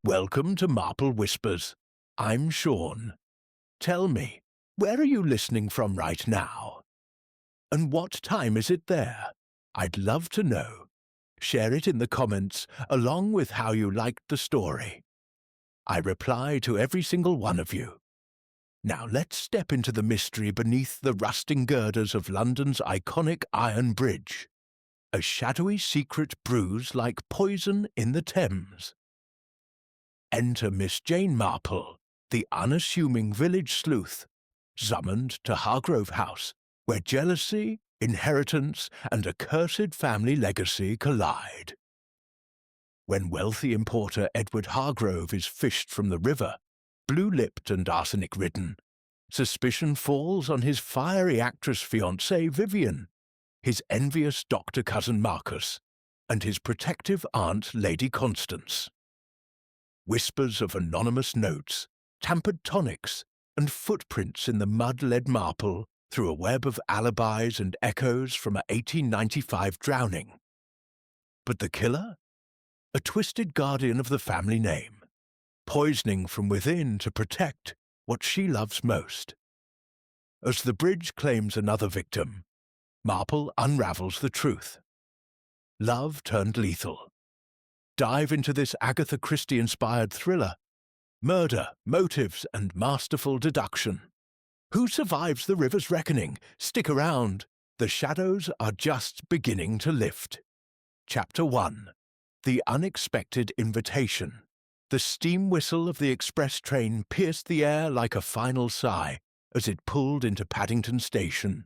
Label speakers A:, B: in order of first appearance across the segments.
A: Welcome to Marple Whispers. I'm Sean. Tell me, where are you listening from right now? And what time is it there? I'd love to know. Share it in the comments along with how you liked the story. I reply to every single one of you. Now let's step into the mystery beneath the rusting girders of London's iconic Iron Bridge. A shadowy secret brews like poison in the Thames. Enter Miss Jane Marple, the unassuming village sleuth, summoned to Hargrove House, where jealousy, inheritance, and a cursed family legacy collide. When wealthy importer Edward Hargrove is fished from the river, blue-lipped and arsenic-ridden, suspicion falls on his fiery actress fiancée Vivian, his envious doctor cousin Marcus, and his protective aunt Lady Constance. Whispers of anonymous notes, tampered tonics, and footprints in the mud-led marple through a web of alibis and echoes from a 1895 drowning. But the killer? A twisted guardian of the family name, poisoning from within to protect what she loves most. As the bridge claims another victim, Marple unravels the truth. Love turned lethal. Dive into this Agatha Christie-inspired thriller. Murder, motives, and masterful deduction. Who survives the river's reckoning? Stick around. The shadows are just beginning to lift. Chapter 1. The Unexpected Invitation. The steam whistle of the express train pierced the air like a final sigh as it pulled into Paddington Station,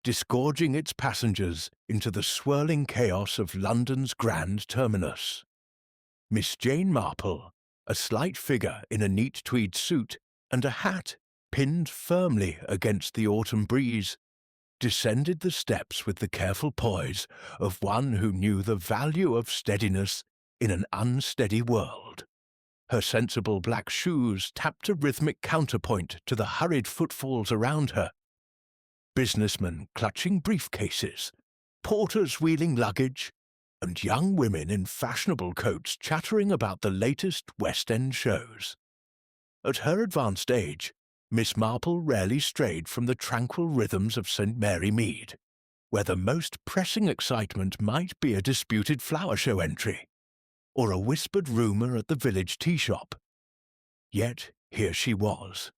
A: disgorging its passengers into the swirling chaos of London's grand terminus. Miss Jane Marple, a slight figure in a neat tweed suit and a hat pinned firmly against the autumn breeze, descended the steps with the careful poise of one who knew the value of steadiness in an unsteady world. Her sensible black shoes tapped a rhythmic counterpoint to the hurried footfalls around her. Businessmen clutching briefcases, porters wheeling luggage, and young women in fashionable coats chattering about the latest West End shows. At her advanced age, Miss Marple rarely strayed from the tranquil rhythms of St. Mary Mead, where the most pressing excitement might be a disputed flower show entry, or a whispered rumour at the village tea shop. Yet here she was,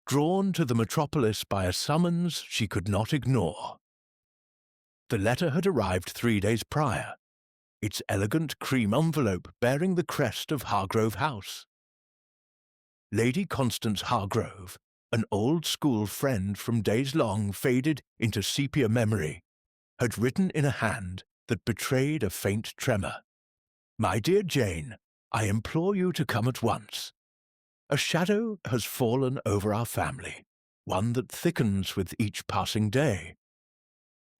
A: drawn to the metropolis by a summons she could not ignore. The letter had arrived 3 days prior, its elegant cream envelope bearing the crest of Hargrove House. Lady Constance Hargrove, an old-school friend from days long faded into sepia memory, had written in a hand that betrayed a faint tremor. "My dear Jane, I implore you to come at once. A shadow has fallen over our family, one that thickens with each passing day.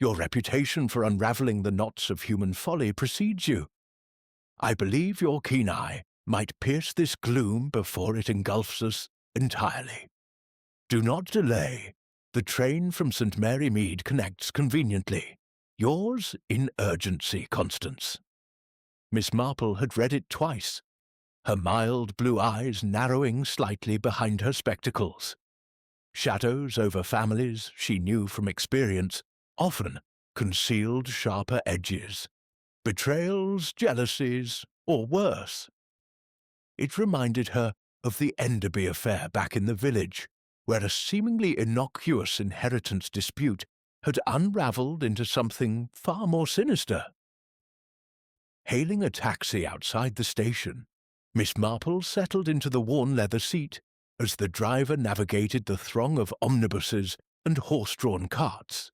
A: Your reputation for unraveling the knots of human folly precedes you. I believe your keen eye might pierce this gloom before it engulfs us entirely. Do not delay. The train from St. Mary Mead connects conveniently. Yours in urgency, Constance." Miss Marple had read it twice, her mild blue eyes narrowing slightly behind her spectacles. Shadows over families, she knew from experience, often concealed sharper edges. Betrayals, jealousies, or worse. It reminded her of the Enderby affair back in the village, where a seemingly innocuous inheritance dispute had unravelled into something far more sinister. Hailing a taxi outside the station, Miss Marple settled into the worn leather seat as the driver navigated the throng of omnibuses and horse-drawn carts.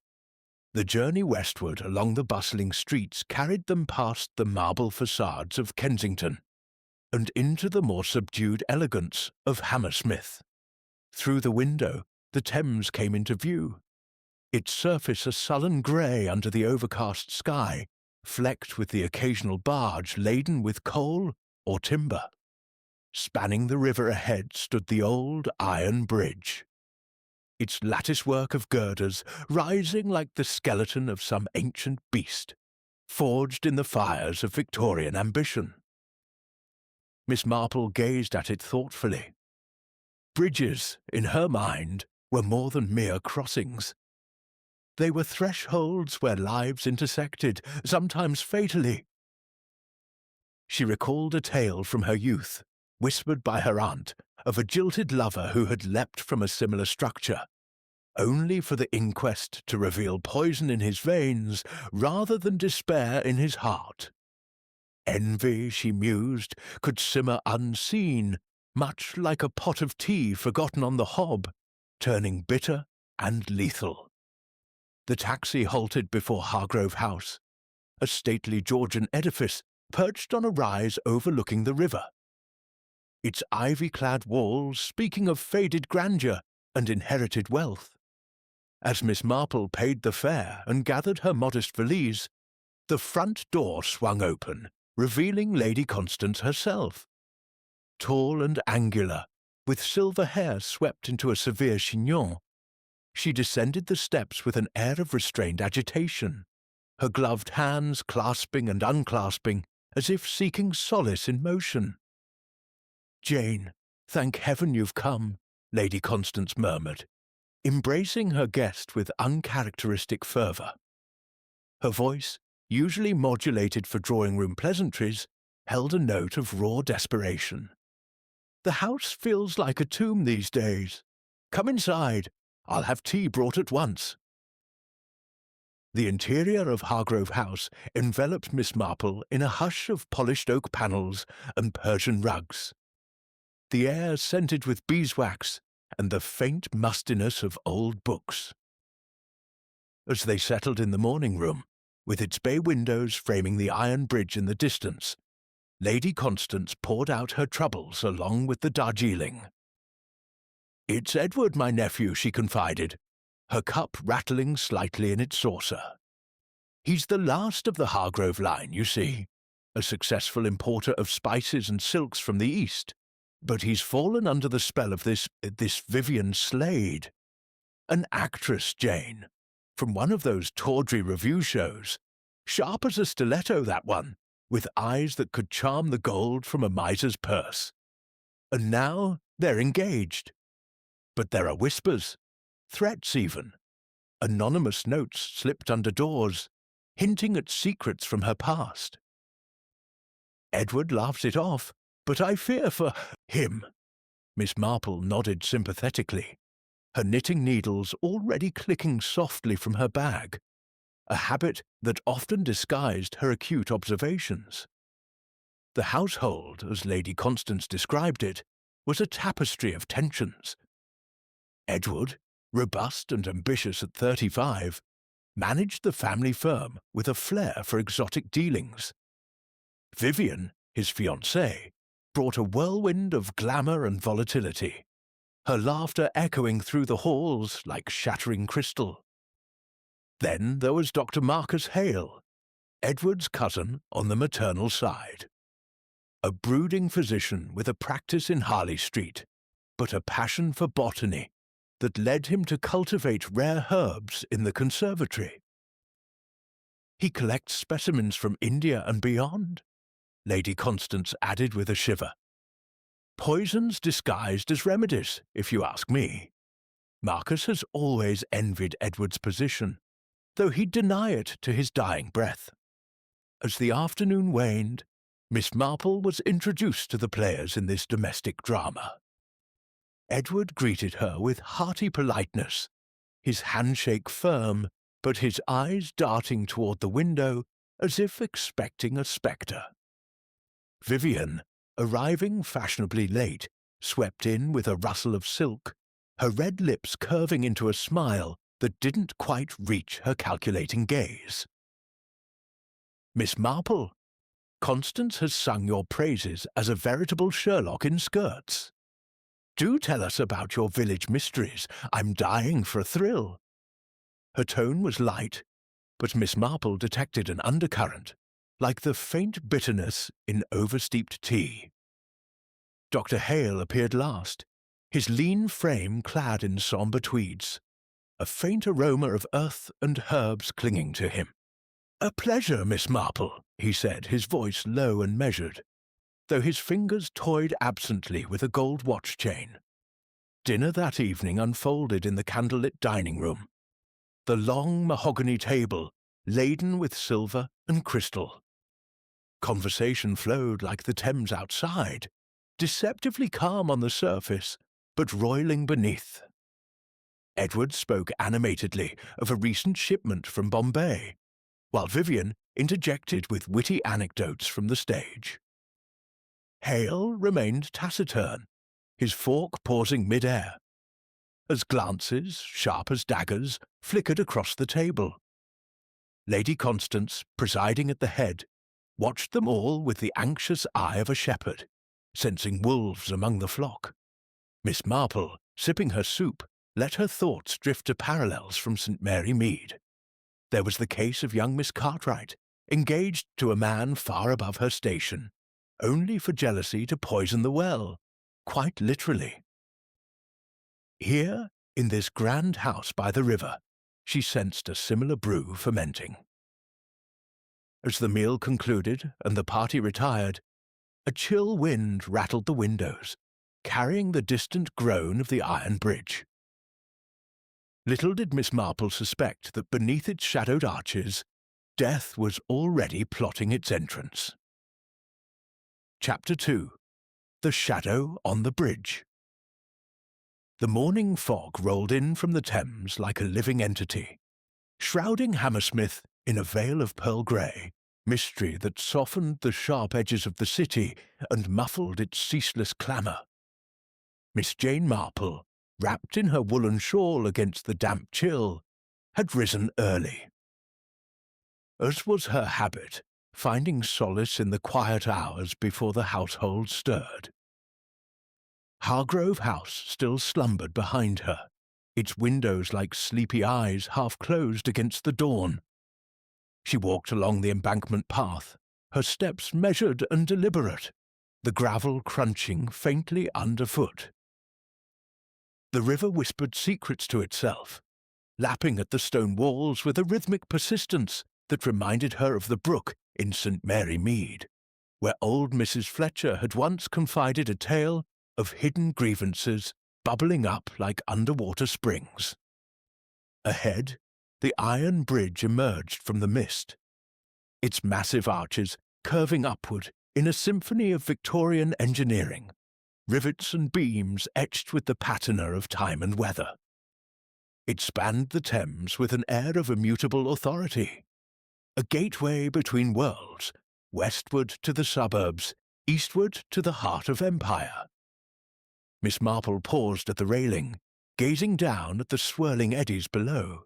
A: The journey westward along the bustling streets carried them past the marble facades of Kensington and into the more subdued elegance of Hammersmith. Through the window, the Thames came into view, its surface a sullen grey under the overcast sky, flecked with the occasional barge laden with coal or timber. Spanning the river ahead stood the old iron bridge, its latticework of girders rising like the skeleton of some ancient beast, forged in the fires of Victorian ambition. Miss Marple gazed at it thoughtfully. Bridges, in her mind, were more than mere crossings. They were thresholds where lives intersected, sometimes fatally. She recalled a tale from her youth, whispered by her aunt, of a jilted lover who had leapt from a similar structure, only for the inquest to reveal poison in his veins rather than despair in his heart. Envy, she mused, could simmer unseen, much like a pot of tea forgotten on the hob, turning bitter and lethal. The taxi halted before Hargrove House, a stately Georgian edifice perched on a rise overlooking the river. Its ivy-clad walls speaking of faded grandeur and inherited wealth. As Miss Marple paid the fare and gathered her modest valise, the front door swung open, revealing Lady Constance herself. Tall and angular, with silver hair swept into a severe chignon, she descended the steps with an air of restrained agitation, her gloved hands clasping and unclasping as if seeking solace in motion. "Jane, thank heaven you've come," Lady Constance murmured, embracing her guest with uncharacteristic fervour. Her voice, usually modulated for drawing-room pleasantries, held a note of raw desperation. "The house feels like a tomb these days. Come inside. I'll have tea brought at once." The interior of Hargrove House enveloped Miss Marple in a hush of polished oak panels and Persian rugs. The air scented with beeswax and the faint mustiness of old books. As they settled in the morning room, with its bay windows framing the iron bridge in the distance, Lady Constance poured out her troubles along with the Darjeeling. "It's Edward, my nephew," she confided, her cup rattling slightly in its saucer. "He's the last of the Hargrove line, you see, a successful importer of spices and silks from the East, but he's fallen under the spell of this Vivian Slade. An actress, Jane, from one of those tawdry revue shows. Sharp as a stiletto, that one, with eyes that could charm the gold from a miser's purse. And now they're engaged. But there are whispers, threats even, anonymous notes slipped under doors, hinting at secrets from her past. Edward laughs it off, but I fear for him." Miss Marple nodded sympathetically, her knitting needles already clicking softly from her bag, a habit that often disguised her acute observations. The household, as Lady Constance described it, was a tapestry of tensions. Edward, robust and ambitious at 35, managed the family firm with a flair for exotic dealings. Vivian, his fiancée, brought a whirlwind of glamour and volatility, her laughter echoing through the halls like shattering crystal. Then there was Dr. Marcus Hale, Edward's cousin on the maternal side. A brooding physician with a practice in Harley Street, but a passion for botany that led him to cultivate rare herbs in the conservatory. "He collects specimens from India and beyond," Lady Constance added with a shiver. "Poisons disguised as remedies, if you ask me. Marcus has always envied Edward's position, though he'd deny it to his dying breath." As the afternoon waned, Miss Marple was introduced to the players in this domestic drama. Edward greeted her with hearty politeness, his handshake firm, but his eyes darting toward the window as if expecting a spectre. Vivian, arriving fashionably late, swept in with a rustle of silk, her red lips curving into a smile that didn't quite reach her calculating gaze. "Miss Marple, Constance has sung your praises as a veritable Sherlock in skirts. Do tell us about your village mysteries. I'm dying for a thrill." Her tone was light, but Miss Marple detected an undercurrent, like the faint bitterness in oversteeped tea. Dr. Hale appeared last, his lean frame clad in sombre tweeds, a faint aroma of earth and herbs clinging to him. "A pleasure, Miss Marple," he said, his voice low and measured. though his fingers toyed absently with a gold watch chain. Dinner that evening unfolded in the candlelit dining room, the long mahogany table laden with silver and crystal. Conversation flowed like the Thames outside, deceptively calm on the surface, but roiling beneath. Edward spoke animatedly of a recent shipment from Bombay, while Vivian interjected with witty anecdotes from the stage. Hale remained taciturn, his fork pausing mid-air, as glances, sharp as daggers, flickered across the table. Lady Constance, presiding at the head, watched them all with the anxious eye of a shepherd, sensing wolves among the flock. Miss Marple, sipping her soup, let her thoughts drift to parallels from St. Mary Mead. There was the case of young Miss Cartwright, engaged to a man far above her station, only for jealousy to poison the well, quite literally. Here, in this grand house by the river, she sensed a similar brew fermenting. As the meal concluded and the party retired, a chill wind rattled the windows, carrying the distant groan of the iron bridge. Little did Miss Marple suspect that beneath its shadowed arches, death was already plotting its entrance. Chapter 2. The Shadow on the Bridge. The morning fog rolled in from the Thames like a living entity, shrouding Hammersmith in a veil of pearl grey, mystery that softened the sharp edges of the city and muffled its ceaseless clamour. Miss Jane Marple, wrapped in her woolen shawl against the damp chill, had risen early. As was her habit, finding solace in the quiet hours before the household stirred. Hargrove House still slumbered behind her, its windows like sleepy eyes half closed against the dawn. She walked along the embankment path, her steps measured and deliberate, the gravel crunching faintly underfoot. The river whispered secrets to itself, lapping at the stone walls with a rhythmic persistence that reminded her of the brook in St. Mary Mead, where old Mrs. Fletcher had once confided a tale of hidden grievances bubbling up like underwater springs. Ahead, the iron bridge emerged from the mist, its massive arches curving upward in a symphony of Victorian engineering, rivets and beams etched with the patina of time and weather. It spanned the Thames with an air of immutable authority, a gateway between worlds, westward to the suburbs, eastward to the heart of empire. Miss Marple paused at the railing, gazing down at the swirling eddies below.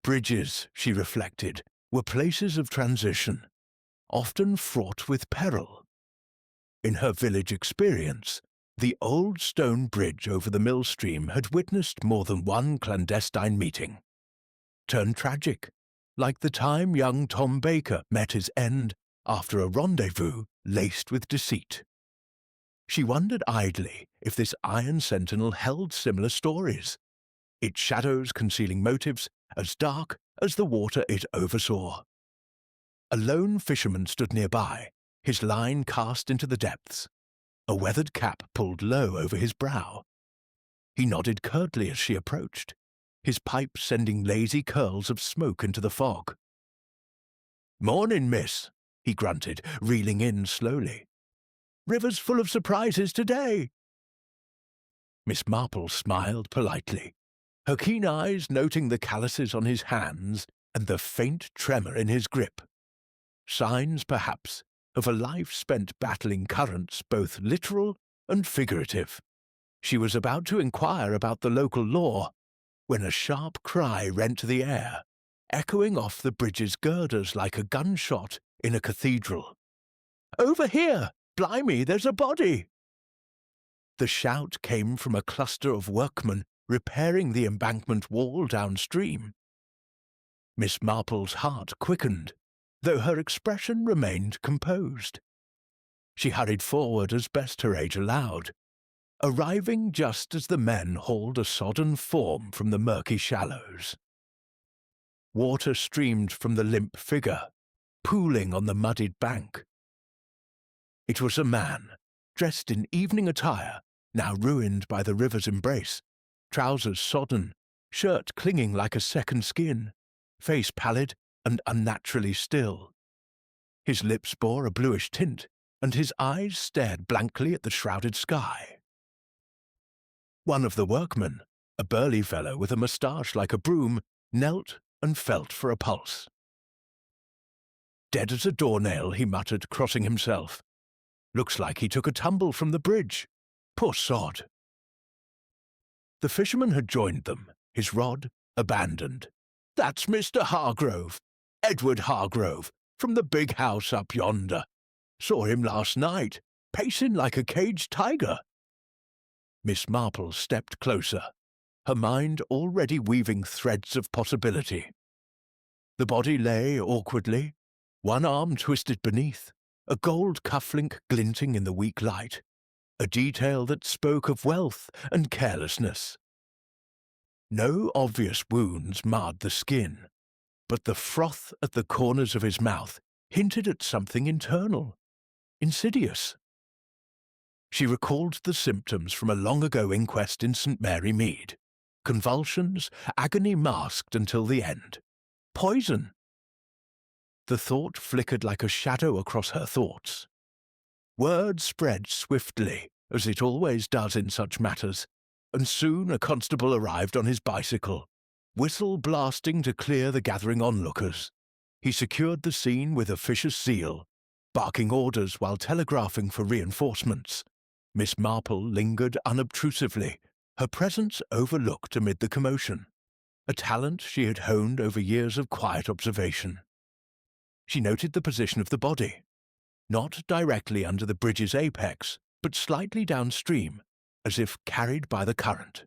A: Bridges, she reflected, were places of transition, often fraught with peril. In her village experience, the old stone bridge over the mill stream had witnessed more than one clandestine meeting, turned tragic, like the time young Tom Baker met his end after a rendezvous laced with deceit. She wondered idly if this iron sentinel held similar stories, its shadows concealing motives as dark as the water it oversaw. A lone fisherman stood nearby, his line cast into the depths, a weathered cap pulled low over his brow. He nodded curtly as she approached, his pipe sending lazy curls of smoke into the fog. "Mornin', miss," he grunted, reeling in slowly. "River's full of surprises today." Miss Marple smiled politely, her keen eyes noting the calluses on his hands and the faint tremor in his grip. Signs, perhaps, of a life spent battling currents both literal and figurative. She was about to inquire about the local law when a sharp cry rent the air, echoing off the bridge's girders like a gunshot in a cathedral. "Over here! Blimey, there's a body!" The shout came from a cluster of workmen repairing the embankment wall downstream. Miss Marple's heart quickened, though her expression remained composed. She hurried forward as best her age allowed, arriving just as the men hauled a sodden form from the murky shallows. Water streamed from the limp figure, pooling on the muddied bank. It was a man, dressed in evening attire, now ruined by the river's embrace, trousers sodden, shirt clinging like a second skin, face pallid and unnaturally still. His lips bore a bluish tint, and his eyes stared blankly at the shrouded sky. One of the workmen, a burly fellow with a moustache like a broom, knelt and felt for a pulse. "Dead as a doornail," he muttered, crossing himself. "Looks like he took a tumble from the bridge. Poor sod." The fisherman had joined them, his rod abandoned. "That's Mr. Hargrove, Edward Hargrove, from the big house up yonder. Saw him last night, pacing like a caged tiger." Miss Marple stepped closer, her mind already weaving threads of possibility. The body lay awkwardly, one arm twisted beneath, a gold cufflink glinting in the weak light, a detail that spoke of wealth and carelessness. No obvious wounds marred the skin, but the froth at the corners of his mouth hinted at something internal, insidious. She recalled the symptoms from a long-ago inquest in St. Mary Mead. Convulsions, agony masked until the end. Poison! The thought flickered like a shadow across her thoughts. Word spread swiftly, as it always does in such matters, and soon a constable arrived on his bicycle, whistle blasting to clear the gathering onlookers. He secured the scene with officious zeal, barking orders while telegraphing for reinforcements. Miss Marple lingered unobtrusively, her presence overlooked amid the commotion, a talent she had honed over years of quiet observation. She noted the position of the body, not directly under the bridge's apex, but slightly downstream, as if carried by the current.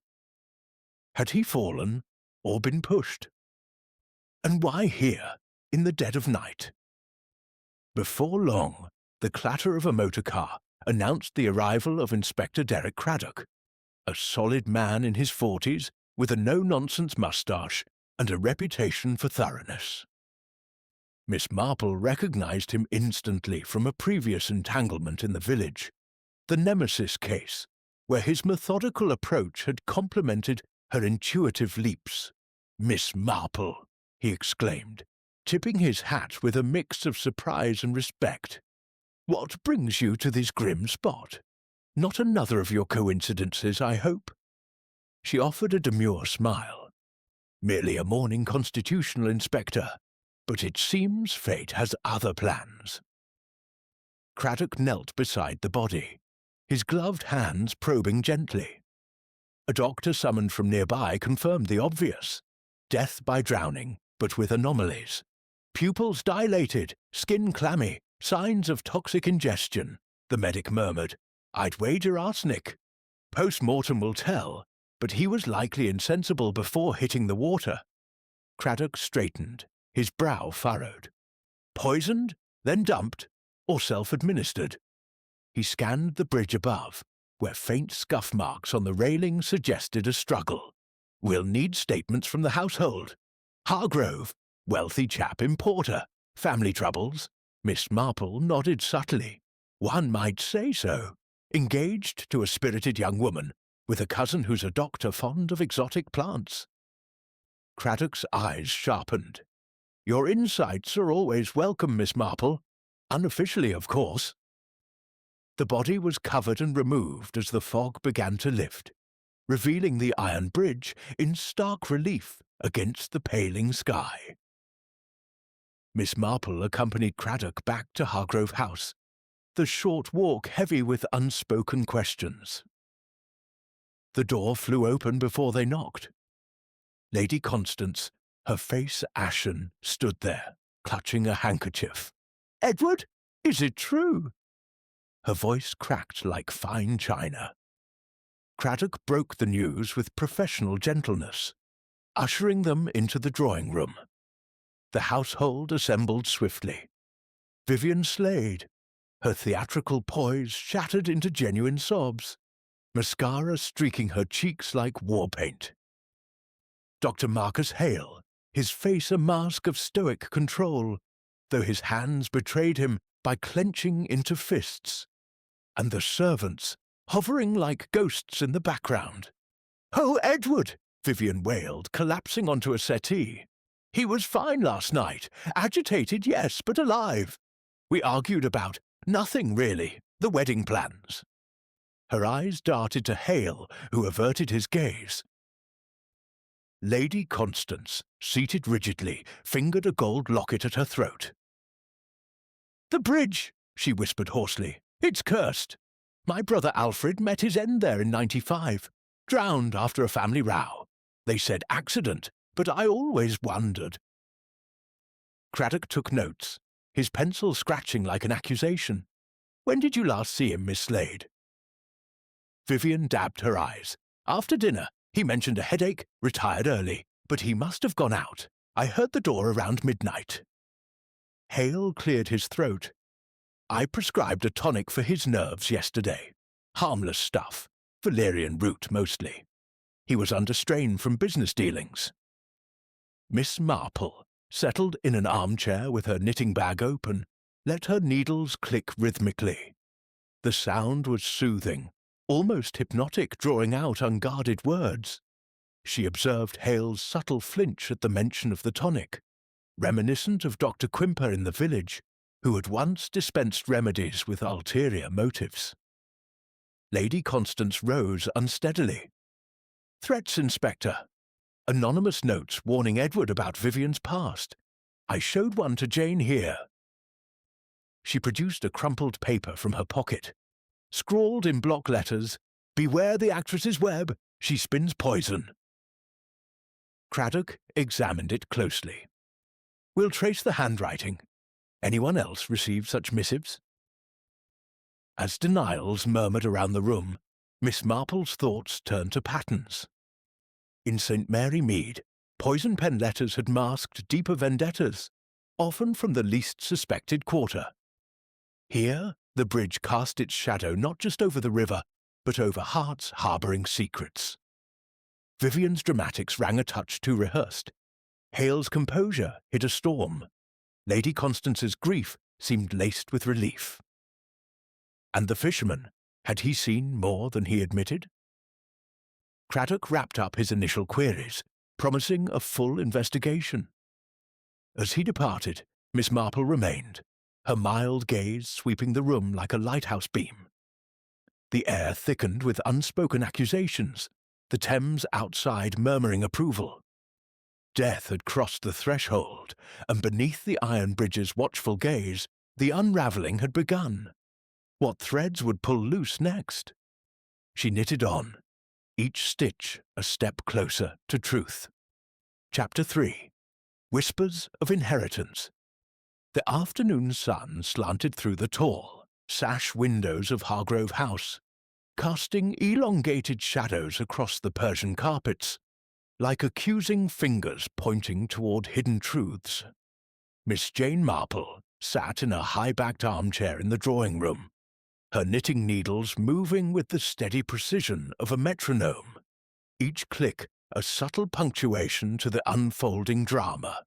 A: Had he fallen or been pushed? And why here, in the dead of night? Before long, the clatter of a motor car announced the arrival of Inspector Derek Craddock, a solid man in his 40s with a no-nonsense moustache and a reputation for thoroughness. Miss Marple recognized him instantly from a previous entanglement in the village, the Nemesis case, where his methodical approach had complemented her intuitive leaps. "Miss Marple," he exclaimed, tipping his hat with a mix of surprise and respect. "What brings you to this grim spot? Not another of your coincidences, I hope?" She offered a demure smile. "Merely a morning constitutional inspector, but it seems fate has other plans." Craddock knelt beside the body, his gloved hands probing gently. A doctor summoned from nearby confirmed the obvious: death by drowning, but with anomalies. Pupils dilated, skin clammy, signs of toxic ingestion, the medic murmured. "I'd wager arsenic. Post-mortem will tell, but he was likely insensible before hitting the water." Craddock straightened, his brow furrowed. Poisoned, then dumped, or self-administered? He scanned the bridge above, where faint scuff marks on the railing suggested a struggle. "We'll need statements from the household. Hargrove, wealthy chap importer. Family troubles?" Miss Marple nodded subtly. "One might say so. Engaged to a spirited young woman, with a cousin who's a doctor fond of exotic plants." Craddock's eyes sharpened. "Your insights are always welcome, Miss Marple. Unofficially, of course." The body was covered and removed as the fog began to lift, revealing the iron bridge in stark relief against the paling sky. Miss Marple accompanied Craddock back to Hargrove House, the short walk heavy with unspoken questions. The door flew open before they knocked. Lady Constance, her face ashen, stood there, clutching a handkerchief. "Edward, is it true?" Her voice cracked like fine china. Craddock broke the news with professional gentleness, ushering them into the drawing room. The household assembled swiftly. Vivian Slade, her theatrical poise shattered into genuine sobs, mascara streaking her cheeks like war paint. Dr. Marcus Hale, his face a mask of stoic control, though his hands betrayed him by clenching into fists. and the servants hovering like ghosts in the background. "Oh, Edward!" Vivian wailed, collapsing onto a settee. "He was fine last night. Agitated, yes, but alive. We argued about nothing, really. The wedding plans." Her eyes darted to Hale, who averted his gaze. Lady Constance, seated rigidly, fingered a gold locket at her throat. "The bridge," she whispered hoarsely. "It's cursed. My brother Alfred met his end there in '95. Drowned after a family row. They said accident, but I always wondered." Craddock took notes, his pencil scratching like an accusation. "When did you last see him, Miss Slade?" Vivian dabbed her eyes. "After dinner. He mentioned a headache, retired early, but he must have gone out. I heard the door around midnight." Hale cleared his throat. "I prescribed a tonic for his nerves yesterday. Harmless stuff, valerian root mostly. He was under strain from business dealings." Miss Marple, settled in an armchair with her knitting bag open, let her needles click rhythmically. The sound was soothing, almost hypnotic, drawing out unguarded words. She observed Hale's subtle flinch at the mention of the tonic, reminiscent of Dr. Quimper in the village, who had once dispensed remedies with ulterior motives. Lady Constance rose unsteadily. "Threats, Inspector. Anonymous notes warning Edward about Vivian's past. I showed one to Jane here." She produced a crumpled paper from her pocket. Scrawled in block letters, "Beware the actress's web. She spins poison." Craddock examined it closely. "We'll trace the handwriting. Anyone else receive such missives?" As denials murmured around the room, Miss Marple's thoughts turned to patterns. In St. Mary Mead, poison pen letters had masked deeper vendettas, often from the least suspected quarter. Here, the bridge cast its shadow not just over the river, but over hearts harbouring secrets. Vivian's dramatics rang a touch too rehearsed. Hale's composure hid a storm. Lady Constance's grief seemed laced with relief. And the fisherman, had he seen more than he admitted? Craddock wrapped up his initial queries, promising a full investigation. As he departed, Miss Marple remained, her mild gaze sweeping the room like a lighthouse beam. The air thickened with unspoken accusations, the Thames outside murmuring approval. Death had crossed the threshold, and beneath the iron bridge's watchful gaze, the unravelling had begun. What threads would pull loose next? She knitted on, each stitch a step closer to truth. Chapter 3. Whispers of Inheritance. The afternoon sun slanted through the tall, sash windows of Hargrove House, casting elongated shadows across the Persian carpets, like accusing fingers pointing toward hidden truths. Miss Jane Marple sat in a high-backed armchair in the drawing-room, her knitting needles moving with the steady precision of a metronome, each click a subtle punctuation to the unfolding drama.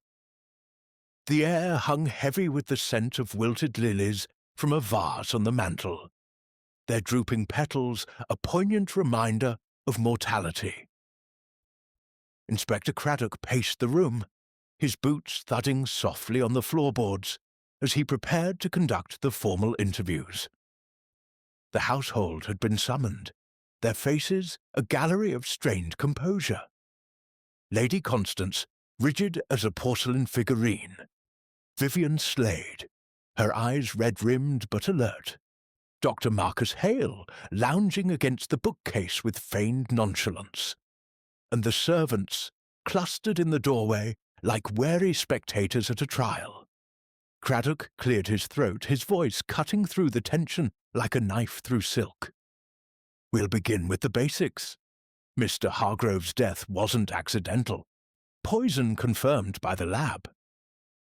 A: The air hung heavy with the scent of wilted lilies from a vase on the mantel, their drooping petals a poignant reminder of mortality. Inspector Craddock paced the room, his boots thudding softly on the floorboards as he prepared to conduct the formal interviews. The household had been summoned, their faces a gallery of strained composure. Lady Constance, rigid as a porcelain figurine. Vivian Slade, her eyes red-rimmed but alert. Dr. Marcus Hale, lounging against the bookcase with feigned nonchalance. And the servants, clustered in the doorway like wary spectators at a trial. Craddock cleared his throat, his voice cutting through the tension like a knife through silk. "We'll begin with the basics. Mr. Hargrove's death wasn't accidental. Poison confirmed by the lab.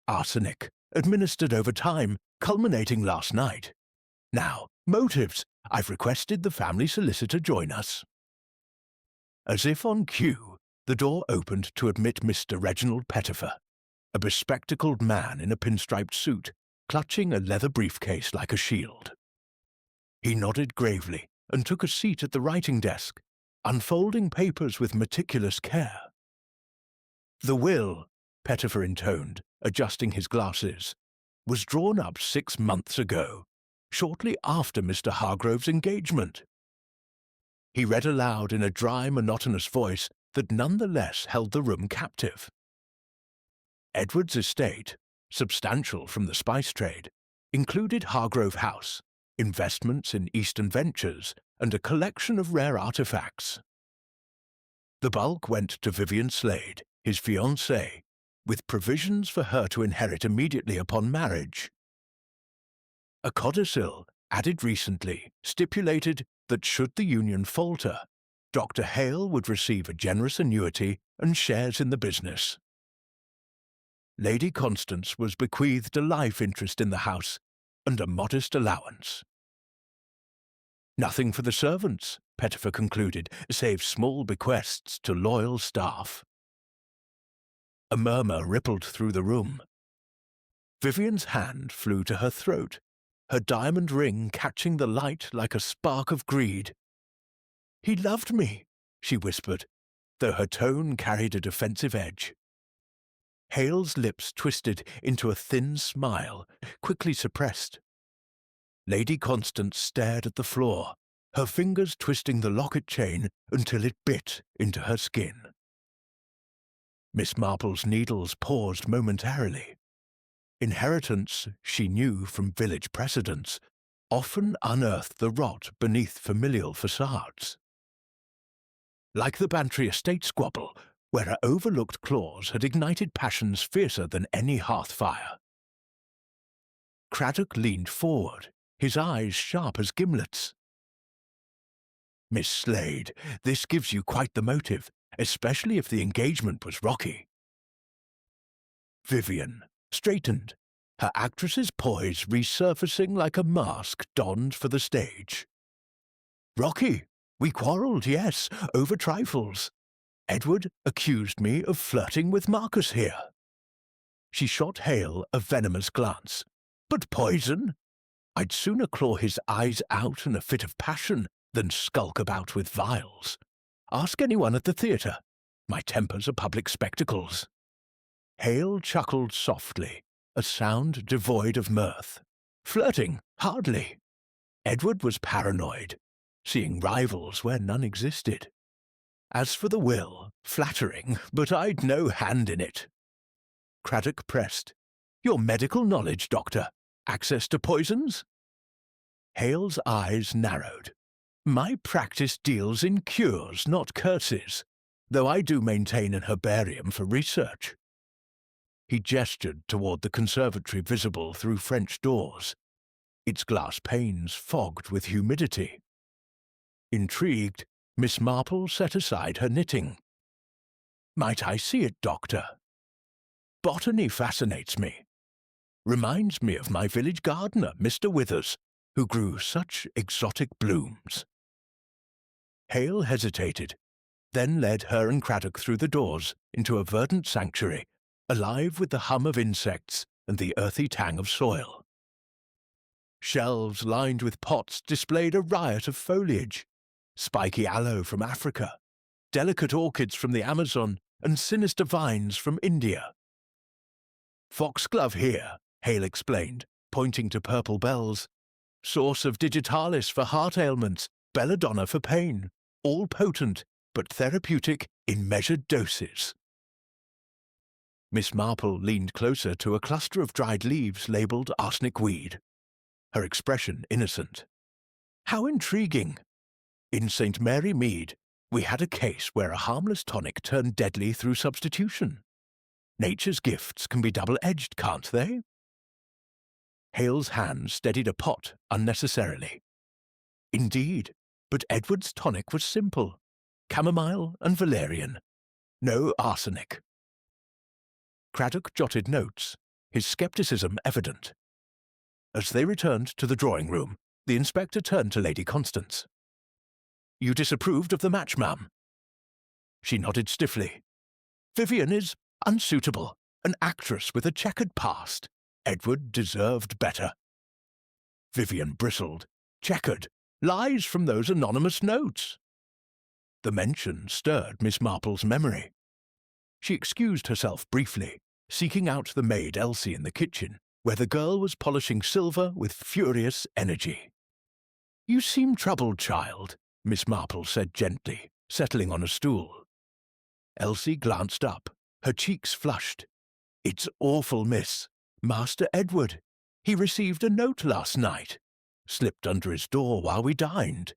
A: Arsenic, administered over time, culminating last night. Now, motives. I've requested the family solicitor join us." As if on cue, the door opened to admit Mr. Reginald Pettifer, a bespectacled man in a pinstriped suit, clutching a leather briefcase like a shield. He nodded gravely and took a seat at the writing desk, unfolding papers with meticulous care. The will, Pettifer intoned, adjusting his glasses, was drawn up 6 months ago, shortly after Mr. Hargrove's engagement. He read aloud in a dry, monotonous voice that nonetheless held the room captive. Edward's estate, substantial from the spice trade, included Hargrove House, investments in Eastern ventures, and a collection of rare artifacts. The bulk went to Vivian Slade, his fiancée, with provisions for her to inherit immediately upon marriage. A codicil, added recently, stipulated that should the union falter, Dr. Hale would receive a generous annuity and shares in the business. Lady Constance was bequeathed a life interest in the house and a modest allowance. Nothing for the servants, Pettifer concluded, save small bequests to loyal staff. A murmur rippled through the room. Vivian's hand flew to her throat, her diamond ring catching the light like a spark of greed. "He loved me," she whispered, though her tone carried a defensive edge. Hale's lips twisted into a thin smile, quickly suppressed. Lady Constance stared at the floor, her fingers twisting the locket chain until it bit into her skin. Miss Marple's needles paused momentarily. Inheritance, she knew from village precedents, often unearthed the rot beneath familial facades. Like the Bantry estate squabble, where an overlooked clause had ignited passions fiercer than any hearth fire. Craddock leaned forward, his eyes sharp as gimlets. "Miss Slade, this gives you quite the motive, especially if the engagement was rocky." Vivian straightened, her actress's poise resurfacing like a mask donned for the stage. "Rocky? We quarrelled, yes, over trifles. Edward accused me of flirting with Marcus here." She shot Hale a venomous glance. "But poison? I'd sooner claw his eyes out in a fit of passion than skulk about with vials. Ask anyone at the theatre. My tempers are public spectacles." Hale chuckled softly, a sound devoid of mirth. "Flirting? Hardly. Edward was paranoid, seeing rivals where none existed. As for the will, flattering, but I'd no hand in it." Craddock pressed. "Your medical knowledge, Doctor. Access to poisons?" Hale's eyes narrowed. "My practice deals in cures, not curses, though I do maintain an herbarium for research." He gestured toward the conservatory visible through French doors, its glass panes fogged with humidity. Intrigued, Miss Marple set aside her knitting. "Might I see it, Doctor? Botany fascinates me. Reminds me of my village gardener, Mr. Withers, who grew such exotic blooms." Hale hesitated, then led her and Craddock through the doors into a verdant sanctuary, alive with the hum of insects and the earthy tang of soil. Shelves lined with pots displayed a riot of foliage: spiky aloe from Africa, delicate orchids from the Amazon, and sinister vines from India. "Foxglove here," Hale explained, pointing to purple bells. "Source of digitalis for heart ailments, belladonna for pain, all potent, but therapeutic in measured doses." Miss Marple leaned closer to a cluster of dried leaves labelled arsenic weed, her expression innocent. "How intriguing! In St. Mary Mead, we had a case where a harmless tonic turned deadly through substitution. Nature's gifts can be double-edged, can't they?" Hale's hand steadied a pot unnecessarily. "Indeed, but Edward's tonic was simple: chamomile and valerian. No arsenic." Craddock jotted notes, his scepticism evident. As they returned to the drawing-room, the inspector turned to Lady Constance. "You disapproved of the match, ma'am?" She nodded stiffly. "Vivian is unsuitable, an actress with a checkered past. Edward deserved better." Vivian bristled. Checkered. Lies from those anonymous notes. The mention stirred Miss Marple's memory. She excused herself briefly, seeking out the maid Elsie in the kitchen, where the girl was polishing silver with furious energy. "You seem troubled, child," Miss Marple said gently, settling on a stool. Elsie glanced up, her cheeks flushed. "It's awful, miss. Master Edward. He received a note last night. Slipped under his door while we dined.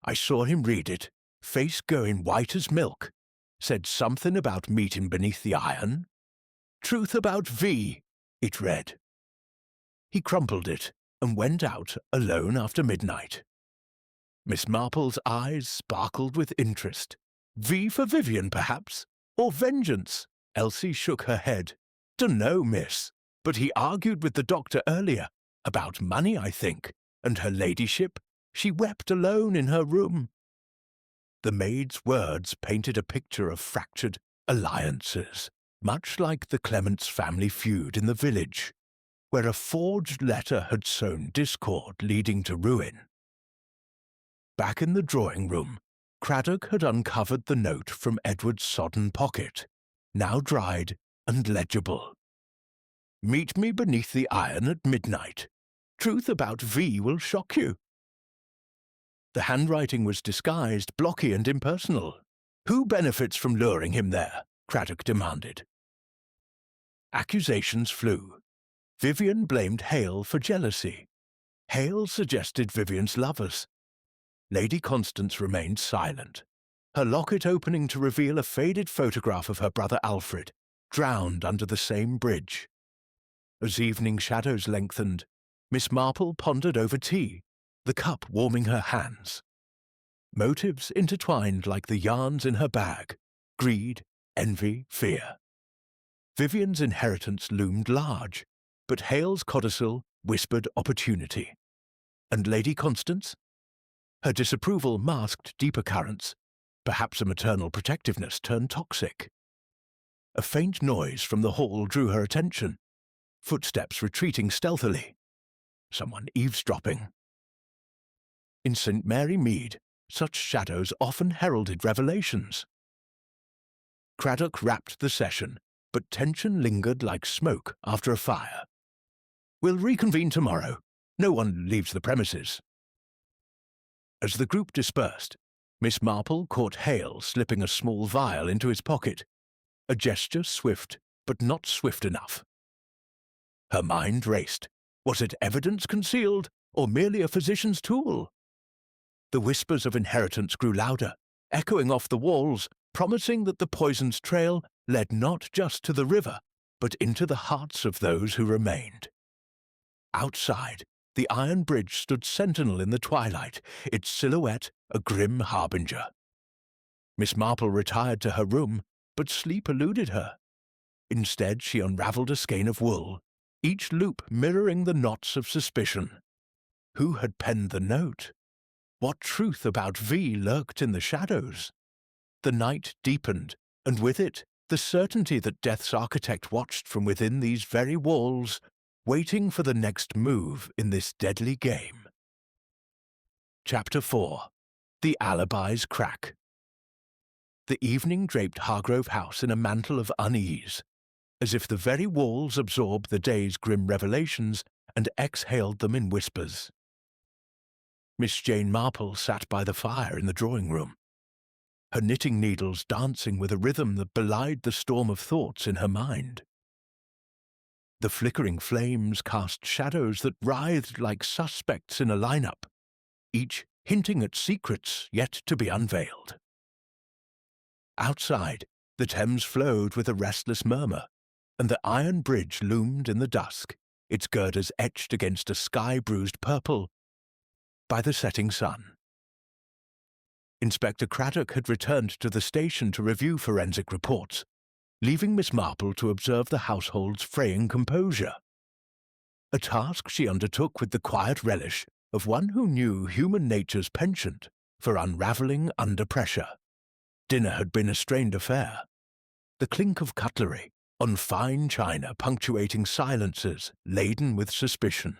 A: I saw him read it, face going white as milk. Said something about meeting beneath the iron. Truth about V, it read. He crumpled it and went out alone after midnight." Miss Marple's eyes sparkled with interest. "V for Vivian, perhaps? Or vengeance?" Elsie shook her head. "Dunno, miss, but he argued with the doctor earlier, about money, I think, and her ladyship, she wept alone in her room." The maid's words painted a picture of fractured alliances, much like the Clements family feud in the village, where a forged letter had sown discord leading to ruin. Back in the drawing room, Craddock had uncovered the note from Edward's sodden pocket, now dried and legible. "Meet me beneath the iron at midnight. Truth about V will shock you." The handwriting was disguised, blocky and impersonal. "Who benefits from luring him there?" Craddock demanded. Accusations flew. Vivian blamed Hale for jealousy. Hale suggested Vivian's lovers. Lady Constance remained silent, her locket opening to reveal a faded photograph of her brother Alfred, drowned under the same bridge. As evening shadows lengthened, Miss Marple pondered over tea, the cup warming her hands. Motives intertwined like the yarns in her bag: greed, envy, fear. Vivian's inheritance loomed large, but Hale's codicil whispered opportunity. And Lady Constance? Her disapproval masked deeper currents, perhaps a maternal protectiveness turned toxic. A faint noise from the hall drew her attention, footsteps retreating stealthily. Someone eavesdropping. In St. Mary Mead, such shadows often heralded revelations. Craddock wrapped the session, but tension lingered like smoke after a fire. "We'll reconvene tomorrow. No one leaves the premises." As the group dispersed, Miss Marple caught Hale slipping a small vial into his pocket, a gesture swift, but not swift enough. Her mind raced. Was it evidence concealed, or merely a physician's tool? The whispers of inheritance grew louder, echoing off the walls, promising that the poison's trail led not just to the river, but into the hearts of those who remained. Outside, the iron bridge stood sentinel in the twilight, its silhouette a grim harbinger. Miss Marple retired to her room, but sleep eluded her. Instead, she unravelled a skein of wool, each loop mirroring the knots of suspicion. Who had penned the note? What truth about V lurked in the shadows? The night deepened, and with it, the certainty that death's architect watched from within these very walls, waiting for the next move in this deadly game. Chapter 4. The Alibis Crack. The evening draped Hargrove House in a mantle of unease, as if the very walls absorbed the day's grim revelations and exhaled them in whispers. Miss Jane Marple sat by the fire in the drawing-room, her knitting needles dancing with a rhythm that belied the storm of thoughts in her mind. The flickering flames cast shadows that writhed like suspects in a lineup, each hinting at secrets yet to be unveiled. Outside, the Thames flowed with a restless murmur, and the iron bridge loomed in the dusk, its girders etched against a sky-bruised purple by the setting sun. Inspector Craddock had returned to the station to review forensic reports, leaving Miss Marple to observe the household's fraying composure. A task she undertook with the quiet relish of one who knew human nature's penchant for unravelling under pressure. Dinner had been a strained affair, the clink of cutlery on fine china punctuating silences laden with suspicion.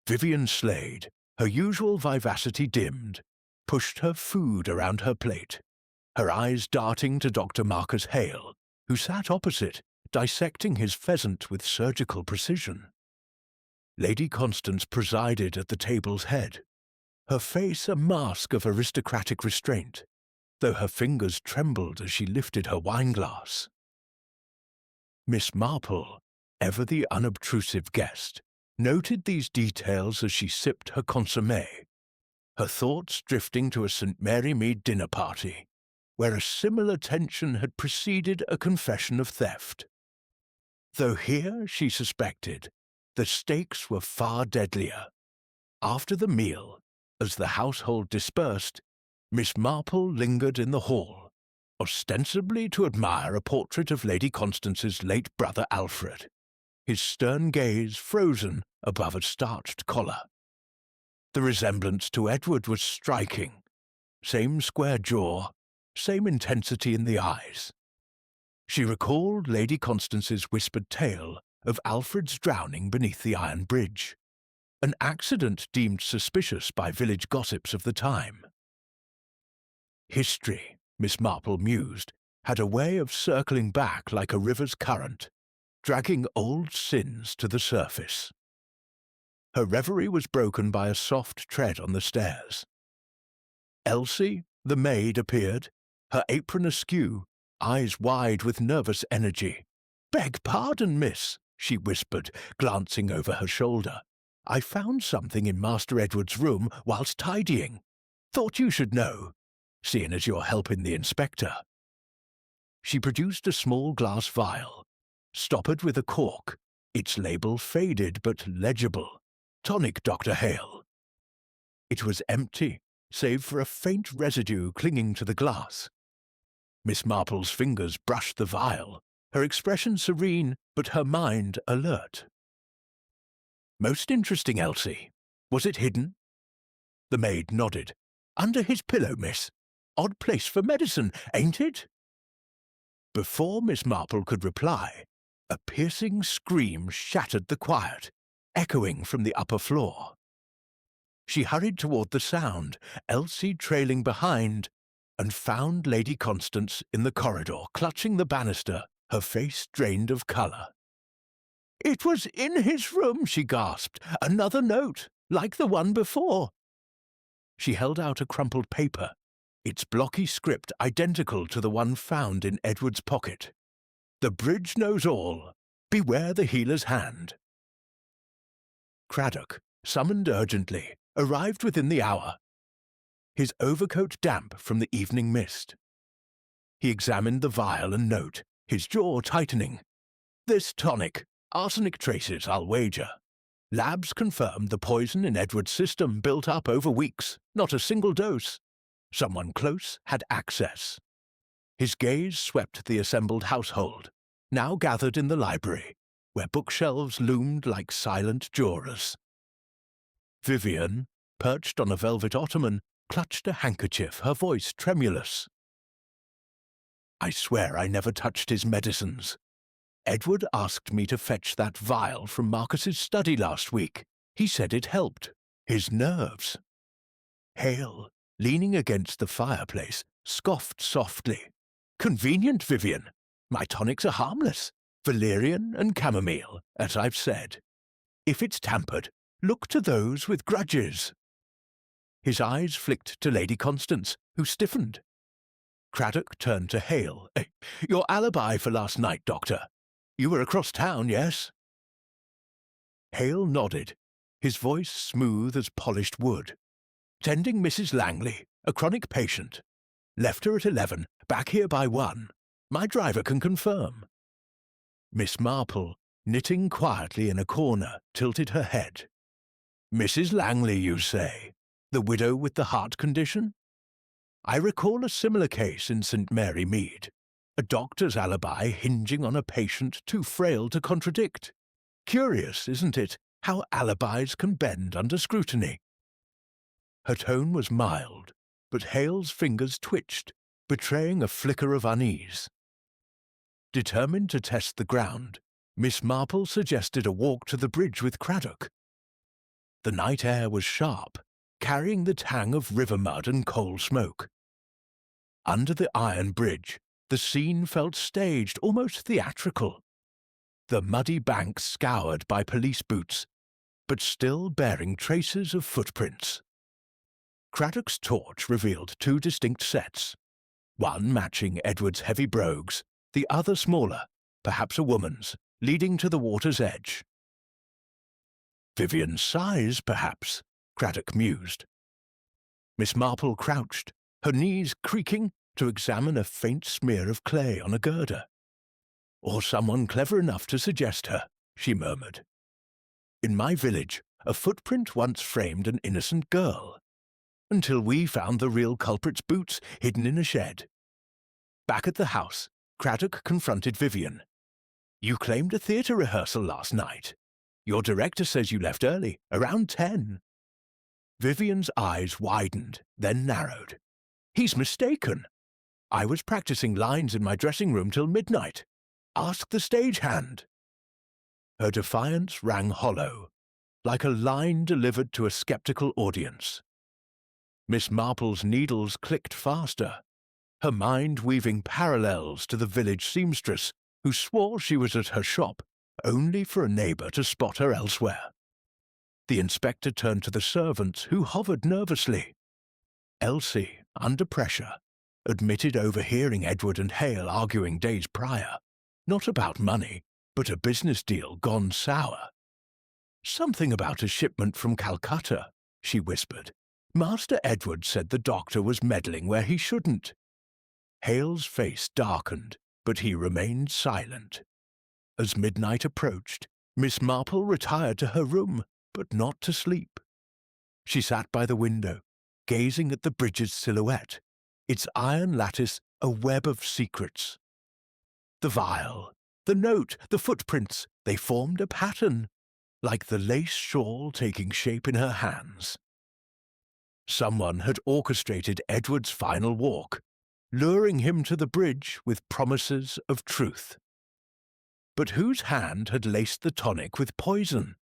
A: Vivian Slade, Her usual vivacity dimmed, pushed her food around her plate, her eyes darting to Dr. Marcus Hale, who sat opposite, dissecting his pheasant with surgical precision. Lady Constance presided at the table's head, her face a mask of aristocratic restraint, though her fingers trembled as she lifted her wineglass. Miss Marple, ever the unobtrusive guest, noted these details as she sipped her consommé, her thoughts drifting to a St. Mary Mead dinner party, where a similar tension had preceded a confession of theft. Though here, she suspected, the stakes were far deadlier. After the meal, as the household dispersed, Miss Marple lingered in the hall, ostensibly to admire a portrait of Lady Constance's late brother Alfred, his stern gaze frozen above a starched collar. The resemblance to Edward was striking. Same square jaw, same intensity in the eyes. She recalled Lady Constance's whispered tale of Alfred's drowning beneath the iron bridge, an accident deemed suspicious by village gossips of the time. History, Miss Marple mused, had a way of circling back like a river's current, dragging old sins to the surface. Her reverie was broken by a soft tread on the stairs. Elsie, the maid, appeared, her apron askew, eyes wide with nervous energy. "Beg pardon, miss," she whispered, glancing over her shoulder. "I found something in Master Edward's room whilst tidying. Thought you should know, seeing as you're helping the inspector." She produced a small glass vial, stoppered with a cork, its label faded but legible. "Tonic, Dr. Hale." It was empty, save for a faint residue clinging to the glass. Miss Marple's fingers brushed the vial, her expression serene, but her mind alert. "Most interesting, Elsie. Was it hidden?" The maid nodded. "Under his pillow, miss. Odd place for medicine, ain't it?" Before Miss Marple could reply, a piercing scream shattered the quiet, echoing from the upper floor. She hurried toward the sound, Elsie trailing behind, and found Lady Constance in the corridor, clutching the banister, her face drained of colour. "It was in his room," she gasped. "Another note, like the one before." She held out a crumpled paper, its blocky script identical to the one found in Edward's pocket. "The bridge knows all. Beware the healer's hand." Craddock, summoned urgently, arrived within the hour, his overcoat damp from the evening mist. He examined the vial and note, his jaw tightening. "This tonic, arsenic traces, I'll wager. Labs confirmed the poison in Edward's system built up over weeks, not a single dose. Someone close had access." His gaze swept the assembled household, now gathered in the library, where bookshelves loomed like silent jurors. Vivian, perched on a velvet ottoman, clutched a handkerchief, her voice tremulous. "I swear I never touched his medicines. Edward asked me to fetch that vial from Marcus's study last week. He said it helped. His nerves." Hale, leaning against the fireplace, scoffed softly. "Convenient, Vivian. My tonics are harmless. Valerian and chamomile, as I've said. If it's tampered, look to those with grudges." His eyes flicked to Lady Constance, who stiffened. Craddock turned to Hale. "Your alibi for last night, Doctor. You were across town, yes?" Hale nodded, his voice smooth as polished wood. "Tending Mrs. Langley, a chronic patient. Left her at 11, back here by 1. My driver can confirm." Miss Marple, knitting quietly in a corner, tilted her head. "Mrs. Langley, you say? The widow with the heart condition? I recall a similar case in St. Mary Mead. A doctor's alibi hinging on a patient too frail to contradict. Curious, isn't it, how alibis can bend under scrutiny?" Her tone was mild, but Hale's fingers twitched, betraying a flicker of unease. Determined to test the ground, Miss Marple suggested a walk to the bridge with Craddock. The night air was sharp, carrying the tang of river mud and coal smoke. Under the iron bridge, the scene felt staged, almost theatrical. The muddy bank scoured by police boots, but still bearing traces of footprints. Craddock's torch revealed two distinct sets, one matching Edward's heavy brogues, the other smaller, perhaps a woman's, leading to the water's edge. Vivian's size, perhaps, Craddock mused. Miss Marple crouched, her knees creaking, to examine a faint smear of clay on a girder. Or someone clever enough to suggest her, she murmured. In my village, a footprint once framed an innocent girl, until we found the real culprit's boots hidden in a shed. Back at the house, Craddock confronted Vivian. You claimed a theatre rehearsal last night. Your director says you left early, around 10. Vivian's eyes widened, then narrowed. He's mistaken. I was practicing lines in my dressing room till midnight. Ask the stagehand. Her defiance rang hollow, like a line delivered to a skeptical audience. Miss Marple's needles clicked faster, her mind weaving parallels to the village seamstress who swore she was at her shop only for a neighbour to spot her elsewhere. The inspector turned to the servants, who hovered nervously. Elsie, under pressure, admitted overhearing Edward and Hale arguing days prior, not about money, but a business deal gone sour. Something about a shipment from Calcutta, she whispered. Master Edward said the doctor was meddling where he shouldn't. Hale's face darkened, but he remained silent. As midnight approached, Miss Marple retired to her room, but not to sleep. She sat by the window, gazing at the bridge's silhouette, its iron lattice a web of secrets. The vial, the note, the footprints, they formed a pattern, like the lace shawl taking shape in her hands. Someone had orchestrated Edward's final walk, luring him to the bridge with promises of truth. But whose hand had laced the tonic with poison?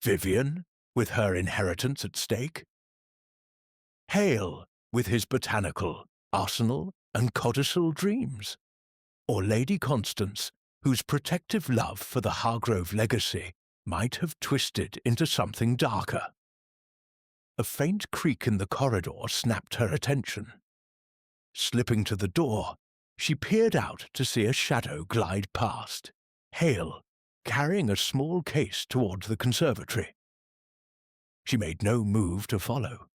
A: Vivian, with her inheritance at stake? Hale, with his botanical, arsenal, and codicil dreams? Or Lady Constance, whose protective love for the Hargrove legacy might have twisted into something darker? A faint creak in the corridor snapped her attention. Slipping to the door, she peered out to see a shadow glide past, Hale, carrying a small case towards the conservatory. She made no move to follow.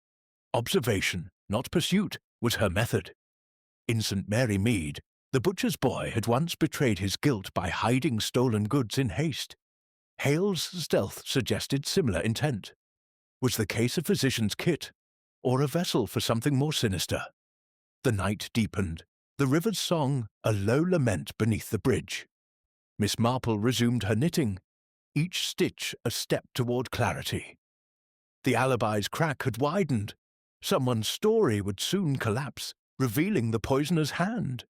A: Observation, not pursuit, was her method. In St. Mary Mead, the butcher's boy had once betrayed his guilt by hiding stolen goods in haste. Hale's stealth suggested similar intent. Was the case a physician's kit, or a vessel for something more sinister? The night deepened, the river's song a low lament beneath the bridge. Miss Marple resumed her knitting, each stitch a step toward clarity. The alibi's crack had widened. Someone's story would soon collapse, revealing the poisoner's hand.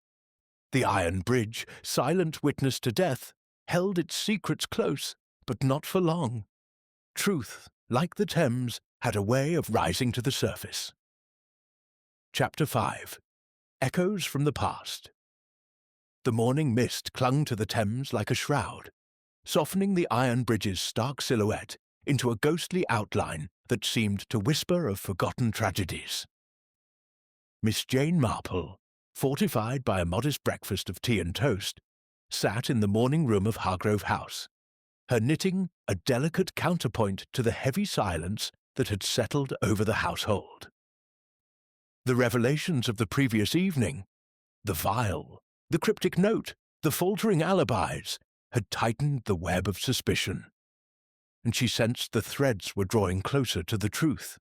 A: The iron bridge, silent witness to death, held its secrets close, but not for long. Truth, like the Thames, had a way of rising to the surface. Chapter 5. Echoes from the Past. The morning mist clung to the Thames like a shroud, softening the iron bridge's stark silhouette into a ghostly outline that seemed to whisper of forgotten tragedies. Miss Jane Marple, fortified by a modest breakfast of tea and toast, sat in the morning room of Hargrove House, her knitting a delicate counterpoint to the heavy silence that had settled over the household. The revelations of the previous evening, the vial, the cryptic note, the faltering alibis, had tightened the web of suspicion, and she sensed the threads were drawing closer to the truth.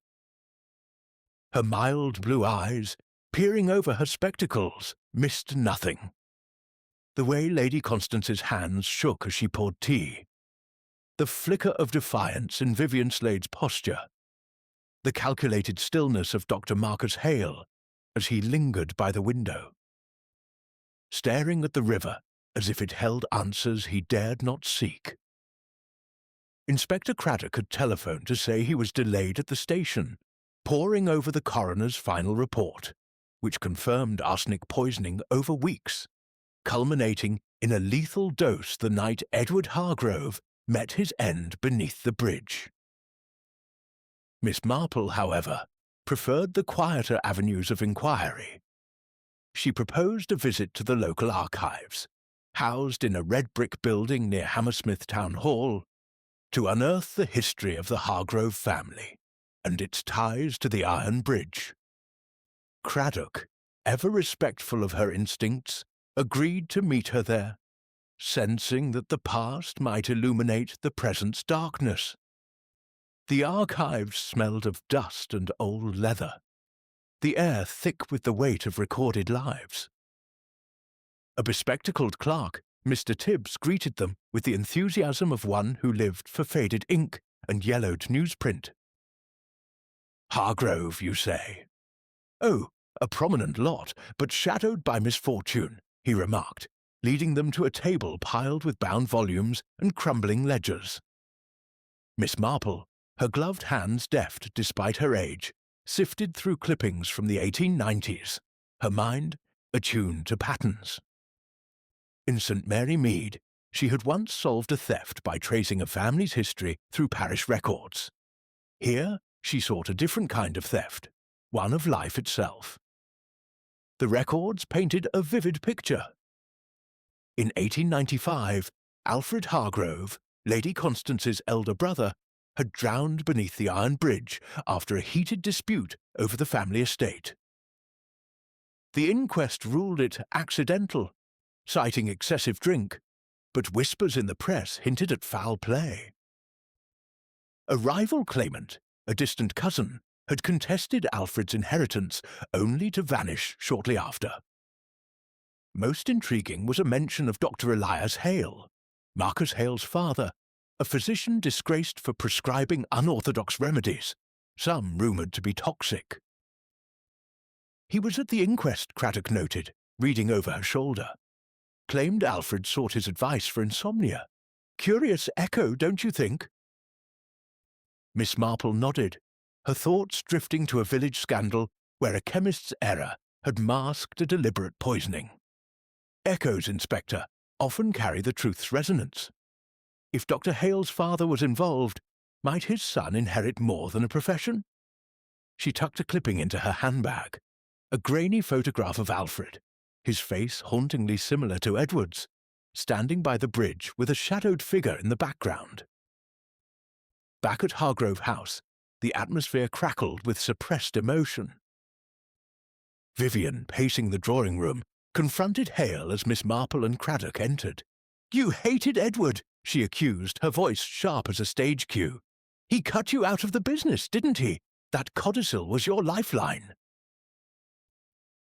A: Her mild blue eyes, peering over her spectacles, missed nothing. The way Lady Constance's hands shook as she poured tea, the flicker of defiance in Vivian Slade's posture, the calculated stillness of Dr. Marcus Hale as he lingered by the window, staring at the river as if it held answers he dared not seek. Inspector Craddock had telephoned to say he was delayed at the station, poring over the coroner's final report, which confirmed arsenic poisoning over weeks, culminating in a lethal dose the night Edward Hargrove met his end beneath the bridge. Miss Marple, however, preferred the quieter avenues of inquiry. She proposed a visit to the local archives, housed in a red brick building near Hammersmith Town Hall, to unearth the history of the Hargrove family and its ties to the Iron Bridge. Craddock, ever respectful of her instincts, agreed to meet her there, sensing that the past might illuminate the present's darkness. The archives smelled of dust and old leather, the air thick with the weight of recorded lives. A bespectacled clerk, Mr. Tibbs, greeted them with the enthusiasm of one who lived for faded ink and yellowed newsprint. "Hargrove, you say?" "Oh, a prominent lot, but shadowed by misfortune," he remarked, leading them to a table piled with bound volumes and crumbling ledgers. Miss Marple, her gloved hands deft despite her age, sifted through clippings from the 1890s, her mind attuned to patterns. In St. Mary Mead, she had once solved a theft by tracing a family's history through parish records. Here, she sought a different kind of theft, one of life itself. The records painted a vivid picture. In 1895, Alfred Hargrove, Lady Constance's elder brother, had drowned beneath the Iron Bridge after a heated dispute over the family estate. The inquest ruled it accidental, citing excessive drink, but whispers in the press hinted at foul play. A rival claimant, a distant cousin, had contested Alfred's inheritance only to vanish shortly after. Most intriguing was a mention of Dr. Elias Hale, Marcus Hale's father, a physician disgraced for prescribing unorthodox remedies, some rumoured to be toxic. He was at the inquest, Craddock noted, reading over her shoulder. Claimed Alfred sought his advice for insomnia. Curious echo, don't you think? Miss Marple nodded, her thoughts drifting to a village scandal where a chemist's error had masked a deliberate poisoning. Echoes, Inspector, often carry the truth's resonance. If Dr. Hale's father was involved, might his son inherit more than a profession? She tucked a clipping into her handbag, a grainy photograph of Alfred, his face hauntingly similar to Edward's, standing by the bridge with a shadowed figure in the background. Back at Hargrove House, the atmosphere crackled with suppressed emotion. Vivian, pacing the drawing room, confronted Hale as Miss Marple and Craddock entered. "You hated Edward," she accused, her voice sharp as a stage cue. "He cut you out of the business, didn't he? That codicil was your lifeline."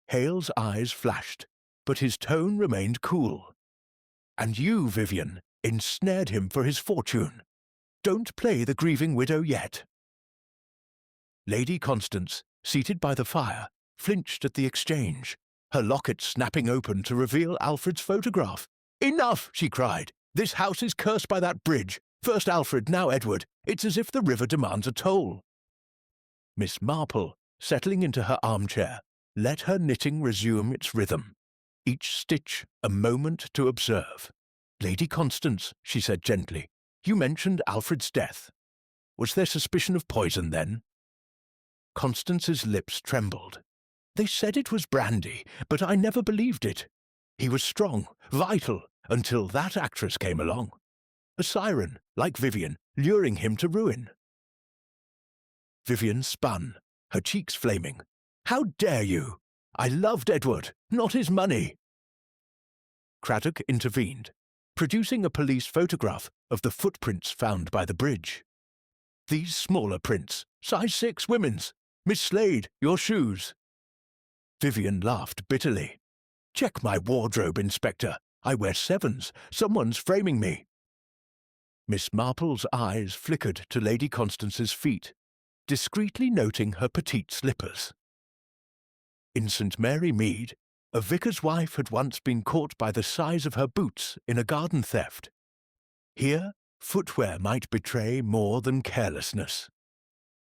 A: Hale's eyes flashed, but his tone remained cool. "And you, Vivian, ensnared him for his fortune. Don't play the grieving widow yet." Lady Constance, seated by the fire, flinched at the exchange, her locket snapping open to reveal Alfred's photograph. "Enough!" she cried. "This house is cursed by that bridge. First Alfred, now Edward. It's as if the river demands a toll." Miss Marple, settling into her armchair, let her knitting resume its rhythm, each stitch a moment to observe. "Lady Constance," she said gently, "you mentioned Alfred's death. Was there suspicion of poison then?" Constance's lips trembled. "They said it was brandy, but I never believed it. He was strong, vital, until that actress came along. A siren, like Vivian, luring him to ruin." Vivian spun, her cheeks flaming. "How dare you? I loved Edward, not his money." Craddock intervened, producing a police photograph of the footprints found by the bridge. "These smaller prints, size 6 women's. Miss Slade, your shoes." Vivian laughed bitterly. "Check my wardrobe, Inspector. I wear 7s. Someone's framing me." Miss Marple's eyes flickered to Lady Constance's feet, discreetly noting her petite slippers. In St. Mary Mead, a vicar's wife had once been caught by the size of her boots in a garden theft. Here, Footwear might betray more than carelessness.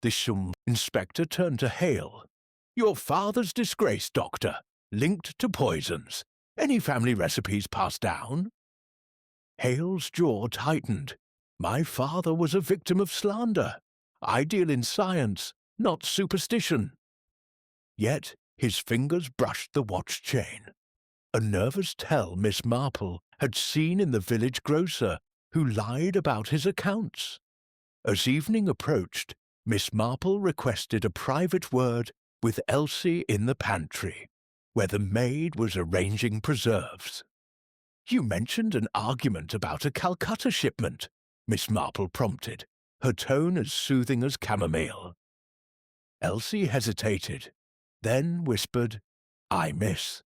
A: The inspector turned to Hale. "Your father's disgrace, Doctor, linked to poisons. Any family recipes passed down?" Hale's jaw tightened. "My father was a victim of slander. I deal in science, not superstition." Yet his fingers brushed the watch chain. A nervous tell Miss Marple had seen in the village grocer, who lied about his accounts. As evening approached, Miss Marple requested a private word with Elsie in the pantry, where the maid was arranging preserves. "You mentioned an argument about a Calcutta shipment," Miss Marple prompted, her tone as soothing as chamomile. Elsie hesitated, then whispered, "I miss.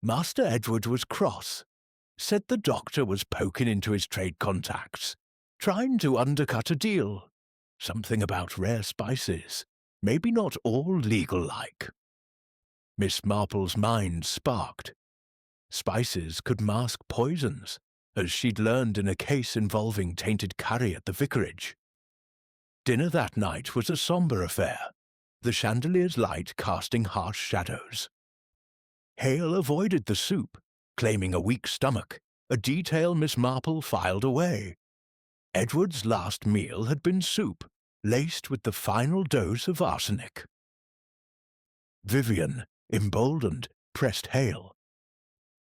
A: Master Edward was cross. Said the doctor was poking into his trade contacts, trying to undercut a deal. Something about rare spices, maybe not all legal-like." Miss Marple's mind sparked. Spices could mask poisons, as she'd learned in a case involving tainted curry at the vicarage. Dinner that night was a sombre affair, the chandelier's light casting harsh shadows. Hale avoided the soup, claiming a weak stomach, a detail Miss Marple filed away. Edward's last meal had been soup, laced with the final dose of arsenic. Vivian, emboldened, pressed Hale.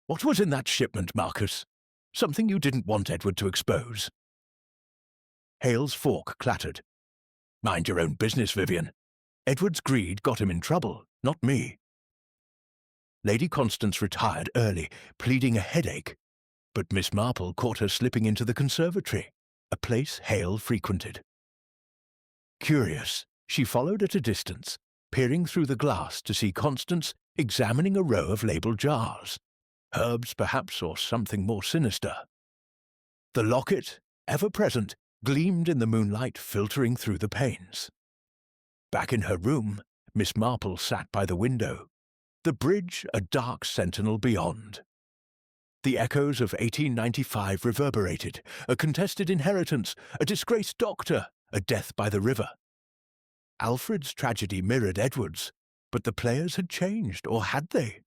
A: "What was in that shipment, Marcus? Something you didn't want Edward to expose?" Hale's fork clattered. "Mind your own business, Vivian. Edward's greed got him in trouble, not me." Lady Constance retired early, pleading a headache, but Miss Marple caught her slipping into the conservatory, a place Hale frequented. Curious, she followed at a distance, peering through the glass to see Constance examining a row of labelled jars. Herbs, perhaps, or something more sinister. The locket, ever present, gleamed in the moonlight filtering through the panes. Back in her room, Miss Marple sat by the window, the bridge a dark sentinel beyond. The echoes of 1895 reverberated, a contested inheritance, a disgraced doctor, a death by the river. Alfred's tragedy mirrored Edward's, but the players had changed, or had they?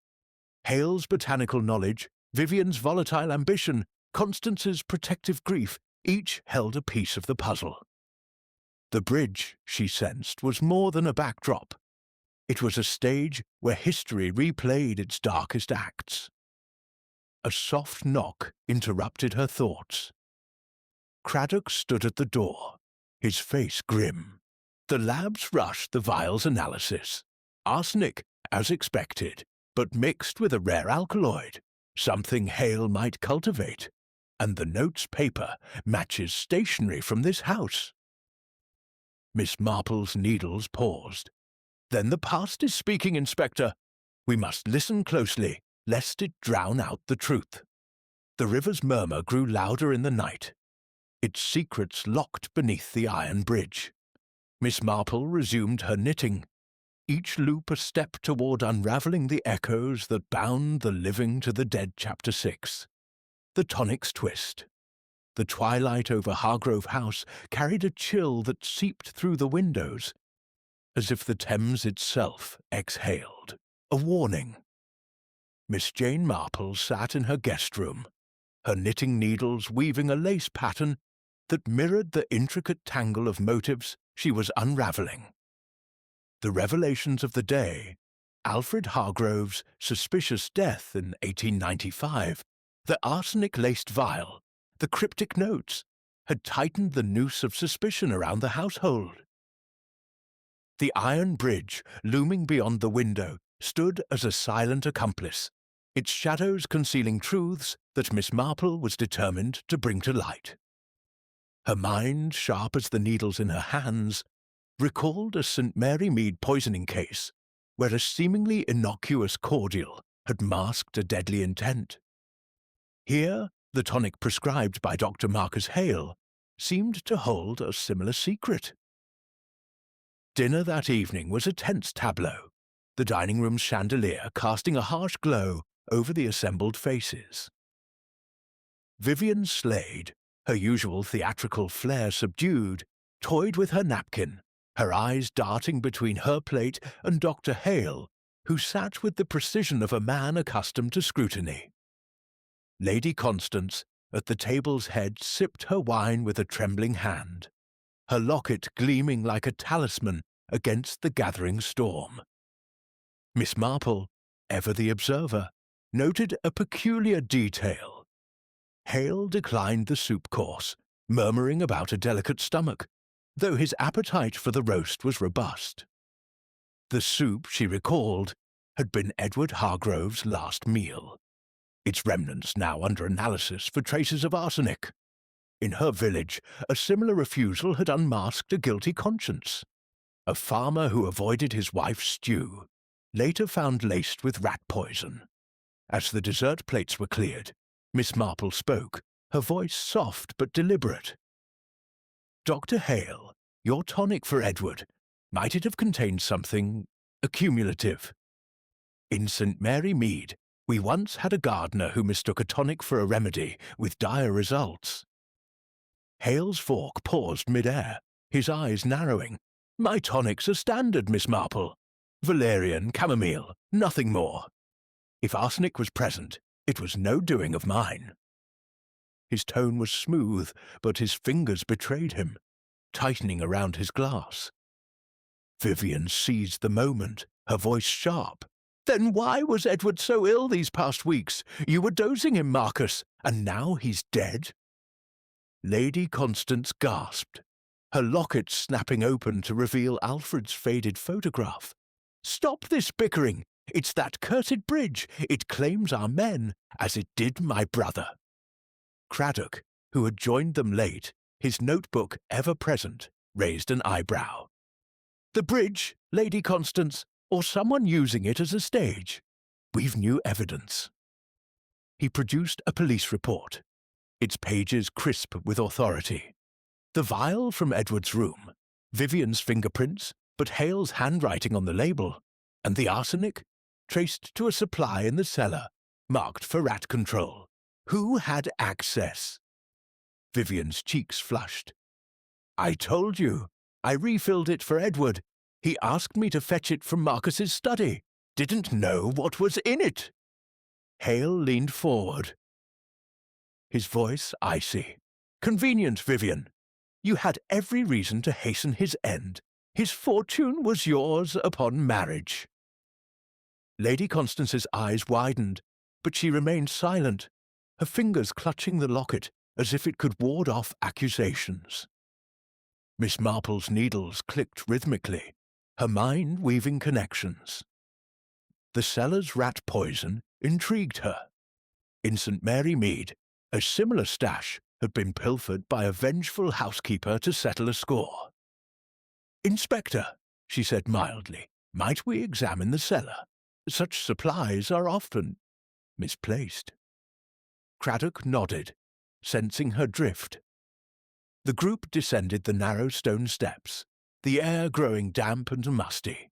A: Hale's botanical knowledge, Vivian's volatile ambition, Constance's protective grief, each held a piece of the puzzle. The bridge, she sensed, was more than a backdrop. It was a stage where history replayed its darkest acts. A soft knock interrupted her thoughts. Craddock stood at the door, his face grim. The labs rushed the vial's analysis. Arsenic, as expected, but mixed with a rare alkaloid, something Hale might cultivate, and the note's paper matches stationery from this house. Miss Marple's needles paused. "Then the past is speaking, Inspector. We must listen closely, lest it drown out the truth." The river's murmur grew louder in the night, its secrets locked beneath the iron bridge. Miss Marple resumed her knitting, each loop a step toward unravelling the echoes that bound the living to the dead. Chapter 6. The tonic's twist. The twilight over Hargrove House carried a chill that seeped through the windows, as if the Thames itself exhaled, a warning. Miss Jane Marple sat in her guest room, her knitting needles weaving a lace pattern that mirrored the intricate tangle of motives she was unravelling. The revelations of the day, Alfred Hargrove's suspicious death in 1895, the arsenic-laced vial, the cryptic notes, had tightened the noose of suspicion around the household. The iron bridge, looming beyond the window, stood as a silent accomplice, its shadows concealing truths that Miss Marple was determined to bring to light. Her mind, sharp as the needles in her hands, recalled a St. Mary Mead poisoning case, where a seemingly innocuous cordial had masked a deadly intent. Here, the tonic prescribed by Dr. Marcus Hale seemed to hold a similar secret. Dinner that evening was a tense tableau, the dining room's chandelier casting a harsh glow over the assembled faces. Vivian Slade, her usual theatrical flair subdued, toyed with her napkin, her eyes darting between her plate and Dr. Hale, who sat with the precision of a man accustomed to scrutiny. Lady Constance, at the table's head, sipped her wine with a trembling hand, her locket gleaming like a talisman against the gathering storm. Miss Marple, ever the observer, noted a peculiar detail. Hale declined the soup course, murmuring about a delicate stomach, though his appetite for the roast was robust. The soup, she recalled, had been Edward Hargrove's last meal, its remnants now under analysis for traces of arsenic. In her village, a similar refusal had unmasked a guilty conscience. A farmer who avoided his wife's stew, later found laced with rat poison. As the dessert plates were cleared, Miss Marple spoke, her voice soft but deliberate. "Dr. Hale, your tonic for Edward, might it have contained something accumulative? In St. Mary Mead, we once had a gardener who mistook a tonic for a remedy, with dire results." Hale's fork paused mid-air, his eyes narrowing. "My tonics are standard, Miss Marple. Valerian, chamomile, nothing more. If arsenic was present, it was no doing of mine." His tone was smooth, but his fingers betrayed him, tightening around his glass. Vivian seized the moment, her voice sharp. "Then why was Edward so ill these past weeks? You were dosing him, Marcus, and now he's dead?" Lady Constance gasped, her locket snapping open to reveal Alfred's faded photograph. "Stop this bickering! It's that cursed bridge! It claims our men, as it did my brother." Craddock, who had joined them late, his notebook ever present, raised an eyebrow. "The bridge, Lady Constance, or someone using it as a stage? We've new evidence." He produced a police report, its pages crisp with authority. The vial from Edward's room, Vivian's fingerprints, but Hale's handwriting on the label, and the arsenic, traced to a supply in the cellar, marked for rat control. Who had access? Vivian's cheeks flushed. "I told you. I refilled it for Edward. He asked me to fetch it from Marcus's study. Didn't know what was in it." Hale leaned forward, his voice icy. "Convenient, Vivian. You had every reason to hasten his end. His fortune was yours upon marriage." Lady Constance's eyes widened, but she remained silent, her fingers clutching the locket as if it could ward off accusations. Miss Marple's needles clicked rhythmically, her mind weaving connections. The cellar's rat poison intrigued her. In St. Mary Mead, a similar stash had been pilfered by a vengeful housekeeper to settle a score. "Inspector," she said mildly, "might we examine the cellar? Such supplies are often misplaced." Craddock nodded, sensing her drift. The group descended the narrow stone steps, the air growing damp and musty.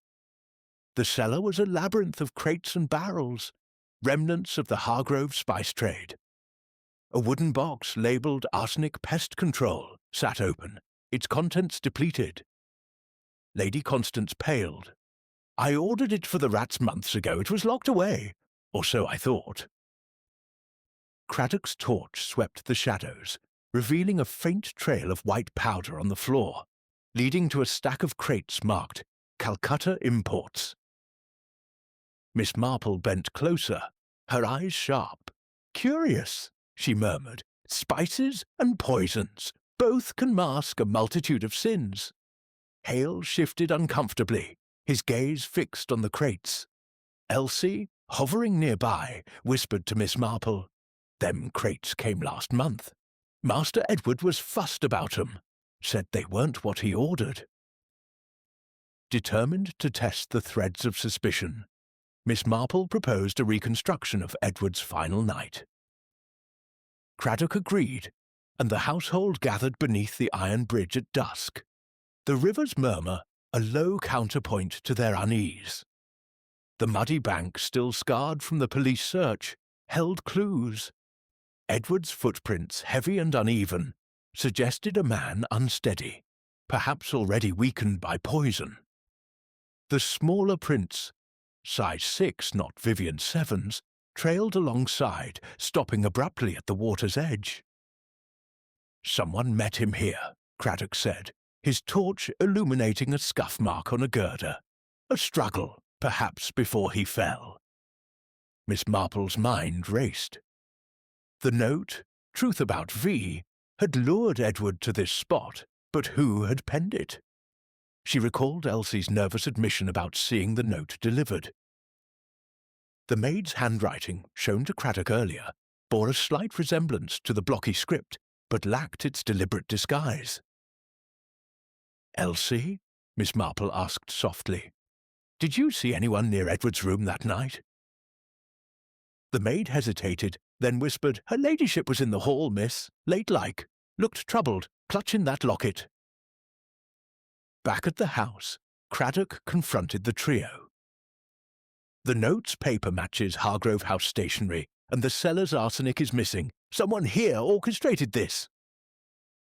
A: The cellar was a labyrinth of crates and barrels, remnants of the Hargrove spice trade. A wooden box labelled Arsenic Pest Control sat open, its contents depleted. Lady Constance paled. "I ordered it for the rats months ago. It was locked away, or so I thought." Craddock's torch swept the shadows, revealing a faint trail of white powder on the floor, leading to a stack of crates marked Calcutta Imports. Miss Marple bent closer, her eyes sharp. "Curious," she murmured. "Spices and poisons, both can mask a multitude of sins." Hale shifted uncomfortably, his gaze fixed on the crates. Elsie, hovering nearby, whispered to Miss Marple, "Them crates came last month. Master Edward was fussed about 'em, said they weren't what he ordered." Determined to test the threads of suspicion, Miss Marple proposed a reconstruction of Edward's final night. Craddock agreed, and the household gathered beneath the iron bridge at dusk, the river's murmur a low counterpoint to their unease. The muddy bank, still scarred from the police search, held clues. Edward's footprints, heavy and uneven, suggested a man unsteady, perhaps already weakened by poison. The smaller prints, size 6, not Vivian 7's, trailed alongside, stopping abruptly at the water's edge. "Someone met him here," Craddock said, his torch illuminating a scuff mark on a girder. "A struggle, perhaps, before he fell." Miss Marple's mind raced. The note, "Truth about V," had lured Edward to this spot, but who had penned it? She recalled Elsie's nervous admission about seeing the note delivered. The maid's handwriting, shown to Craddock earlier, bore a slight resemblance to the blocky script, but lacked its deliberate disguise. "Elsie?" Miss Marple asked softly. "Did you see anyone near Edward's room that night?" The maid hesitated, then whispered, "Her ladyship was in the hall, miss, late-like. Looked troubled, clutching that locket." Back at the house, Craddock confronted the trio. "The note's paper matches Hargrove House stationery, and the cellar's arsenic is missing. Someone here orchestrated this."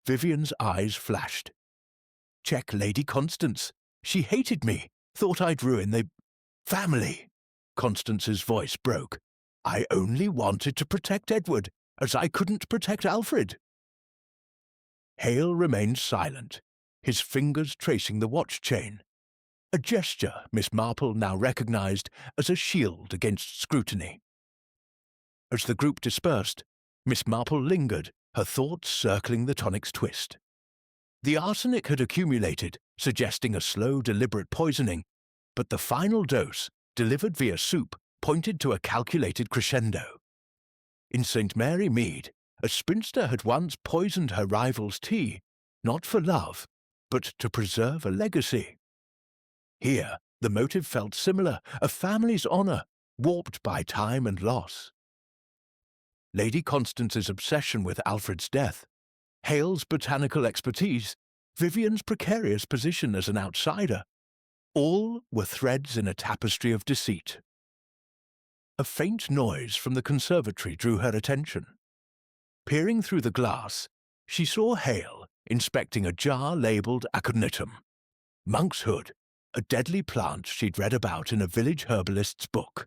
A: Vivian's eyes flashed. "Check Lady Constance. She hated me, thought I'd ruin the family." Constance's voice broke. "I only wanted to protect Edward, as I couldn't protect Alfred." Hale remained silent, his fingers tracing the watch chain, a gesture Miss Marple now recognized as a shield against scrutiny. As the group dispersed, Miss Marple lingered, her thoughts circling the tonic's twist. The arsenic had accumulated, suggesting a slow, deliberate poisoning, but the final dose, delivered via soup, pointed to a calculated crescendo. In St. Mary Mead, a spinster had once poisoned her rival's tea, not for love, but to preserve a legacy. Here, the motive felt similar, a family's honour, warped by time and loss. Lady Constance's obsession with Alfred's death, Hale's botanical expertise, Vivian's precarious position as an outsider, all were threads in a tapestry of deceit. A faint noise from the conservatory drew her attention. Peering through the glass, she saw Hale inspecting a jar labelled aconitum, monkshood, a deadly plant she'd read about in a village herbalist's book.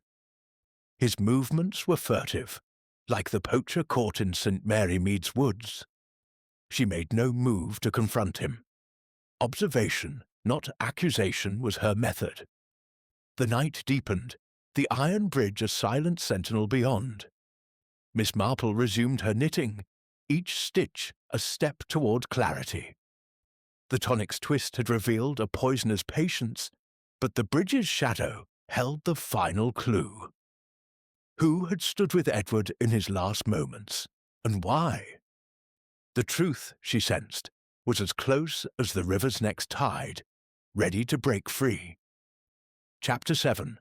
A: His movements were furtive, like the poacher caught in St. Mary Mead's woods. She made no move to confront him. Observation, not accusation, was her method. The night deepened, the iron bridge a silent sentinel beyond. Miss Marple resumed her knitting, each stitch a step toward clarity. The tonic's twist had revealed a poisoner's patience, but the bridge's shadow held the final clue. Who had stood with Edward in his last moments, and why? The truth, she sensed, was as close as the river's next tide, ready to break free. Chapter 7.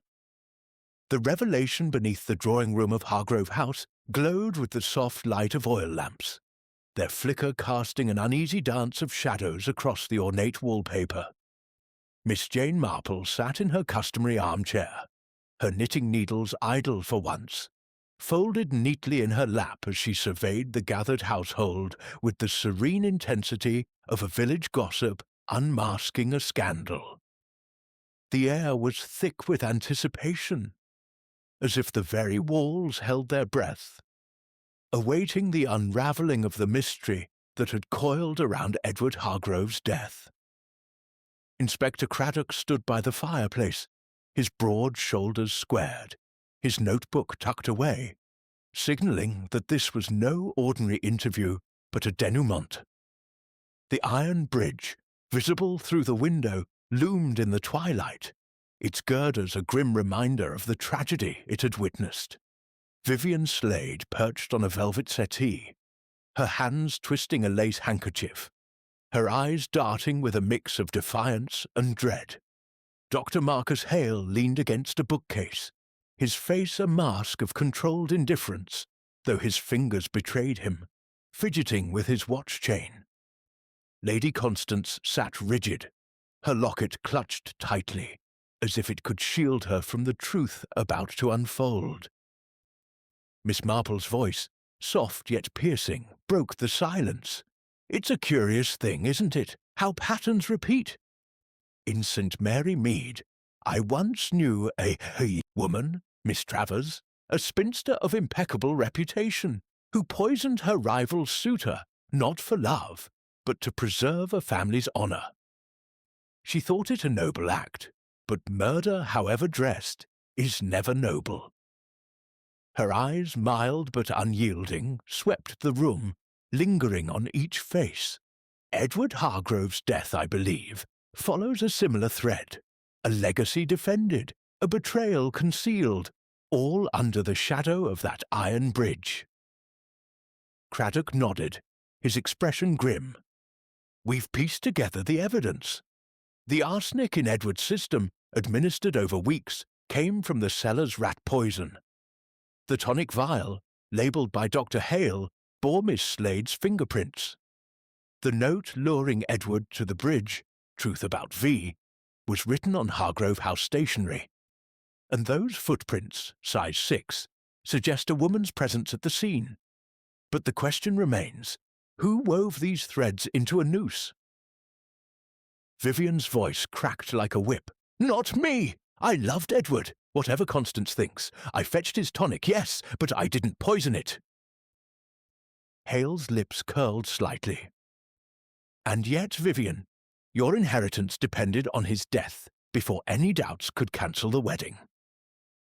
A: The revelation beneath the drawing-room of Hargrove House glowed with the soft light of oil lamps, their flicker casting an uneasy dance of shadows across the ornate wallpaper. Miss Jane Marple sat in her customary armchair, her knitting needles idle for once, folded neatly in her lap as she surveyed the gathered household with the serene intensity of a village gossip unmasking a scandal. The air was thick with anticipation, as if the very walls held their breath, awaiting the unravelling of the mystery that had coiled around Edward Hargrove's death. Inspector Craddock stood by the fireplace, his broad shoulders squared, his notebook tucked away, signalling that this was no ordinary interview but a denouement. The iron bridge, visible through the window, loomed in the twilight, its girders a grim reminder of the tragedy it had witnessed. Vivian Slade perched on a velvet settee, her hands twisting a lace handkerchief, her eyes darting with a mix of defiance and dread. Dr. Marcus Hale leaned against a bookcase, his face a mask of controlled indifference, though his fingers betrayed him, fidgeting with his watch chain. Lady Constance sat rigid, her locket clutched tightly, as if it could shield her from the truth about to unfold. Miss Marple's voice, soft yet piercing, broke the silence. It's a curious thing, isn't it, how patterns repeat? In St. Mary Mead, I once knew a woman, Miss Travers, a spinster of impeccable reputation, who poisoned her rival's suitor, not for love, but to preserve a family's honour. She thought it a noble act, but murder, however dressed, is never noble. Her eyes, mild but unyielding, swept the room, lingering on each face. Edward Hargrove's death, I believe, follows a similar thread. A legacy defended, a betrayal concealed, all under the shadow of that iron bridge. Craddock nodded, his expression grim. We've pieced together the evidence. The arsenic in Edward's system, administered over weeks, came from the cellar's rat poison. The tonic vial, labelled by Dr. Hale, bore Miss Slade's fingerprints. The note luring Edward to the bridge, Truth About V, was written on Hargrove House stationery. And those footprints, size 6, suggest a woman's presence at the scene. But the question remains, who wove these threads into a noose? Vivian's voice cracked like a whip. Not me! I loved Edward, whatever Constance thinks. I fetched his tonic, yes, but I didn't poison it. Hale's lips curled slightly. And yet, Vivian, your inheritance depended on his death before any doubts could cancel the wedding.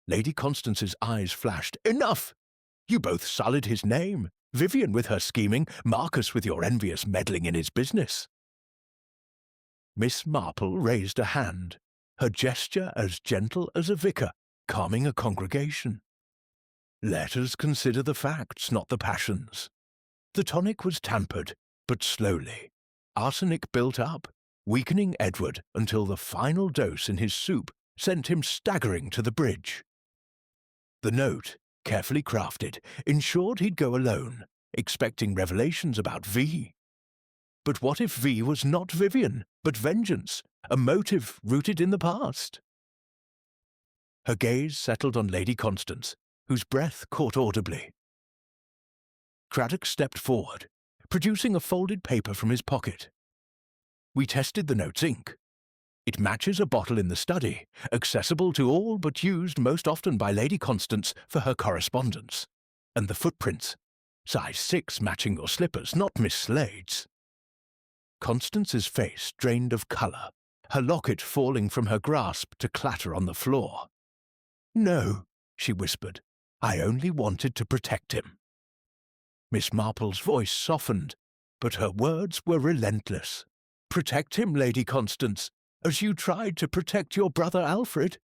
A: Lady Constance's eyes flashed. Enough! You both sullied his name, Vivian with her scheming, Marcus with your envious meddling in his business. Miss Marple raised a hand, her gesture as gentle as a vicar, calming a congregation. Let us consider the facts, not the passions. The tonic was tampered, but slowly. Arsenic built up, weakening Edward until the final dose in his soup sent him staggering to the bridge. The note, carefully crafted, ensured he'd go alone, expecting revelations about V. But what if V was not Vivian, but vengeance, a motive rooted in the past? Her gaze settled on Lady Constance, whose breath caught audibly. Craddock stepped forward, producing a folded paper from his pocket. We tested the note's ink. It matches a bottle in the study, accessible to all but used most often by Lady Constance for her correspondence. And the footprints, size 6 matching your slippers, not Miss Slade's. Constance's face drained of colour, her locket falling from her grasp to clatter on the floor. No, she whispered, I only wanted to protect him. Miss Marple's voice softened, but her words were relentless. Protect him, Lady Constance, as you tried to protect your brother Alfred.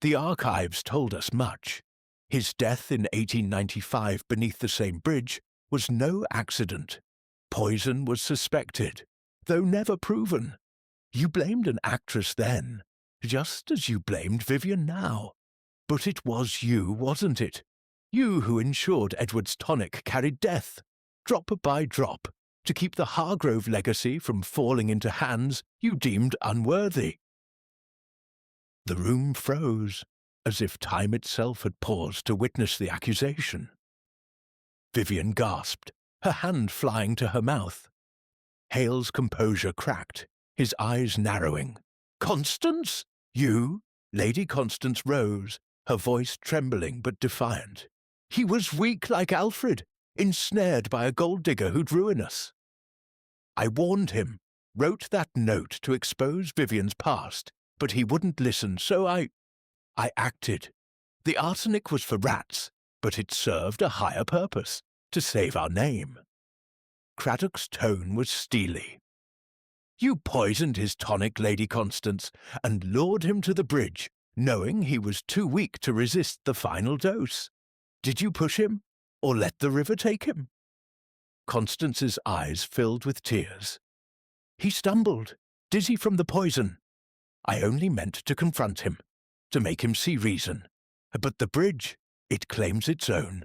A: The archives told us much. His death in 1895 beneath the same bridge was no accident. Poison was suspected, though never proven. You blamed an actress then, just as you blamed Vivian now. But it was you, wasn't it? You who ensured Edward's tonic carried death, drop by drop, to keep the Hargrove legacy from falling into hands you deemed unworthy. The room froze, as if time itself had paused to witness the accusation. Vivian gasped, her hand flying to her mouth. Hale's composure cracked, his eyes narrowing. Constance? You? Lady Constance rose, her voice trembling but defiant. He was weak like Alfred, ensnared by a gold-digger who'd ruin us. I warned him, wrote that note to expose Vivian's past, but he wouldn't listen, so I acted. The arsenic was for rats, but it served a higher purpose, to save our name. Craddock's tone was steely. You poisoned his tonic, Lady Constance, and lured him to the bridge, knowing he was too weak to resist the final dose. Did you push him, or let the river take him? Constance's eyes filled with tears. He stumbled, dizzy from the poison. I only meant to confront him, to make him see reason. But the bridge, it claims its own.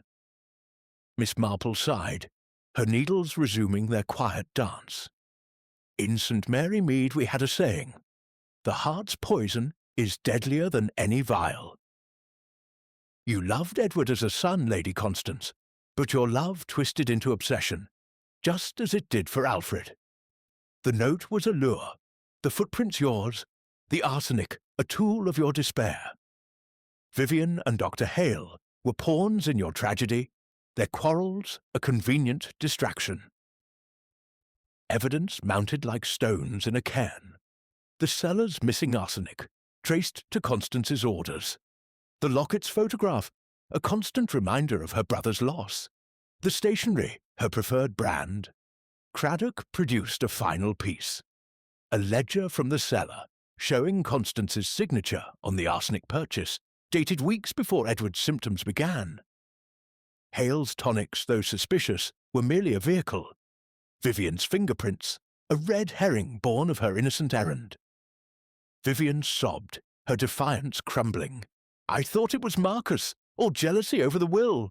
A: Miss Marple sighed, her needles resuming their quiet dance. In St. Mary Mead we had a saying, the heart's poison is deadlier than any vial. You loved Edward as a son, Lady Constance, but your love twisted into obsession. just as it did for Alfred. The note was a lure, the footprints yours, the arsenic a tool of your despair. Vivian and Dr. Hale were pawns in your tragedy, their quarrels a convenient distraction. Evidence mounted like stones in a cairn. The cellar's missing arsenic, traced to Constance's orders. The locket's photograph, a constant reminder of her brother's loss. The stationery, her preferred brand. Craddock produced a final piece. A ledger from the cellar, showing Constance's signature on the arsenic purchase, dated weeks before Edward's symptoms began. Hale's tonics, though suspicious, were merely a vehicle. Vivian's fingerprints, a red herring born of her innocent errand. Vivian sobbed, her defiance crumbling. I thought it was Marcus, or jealousy over the will.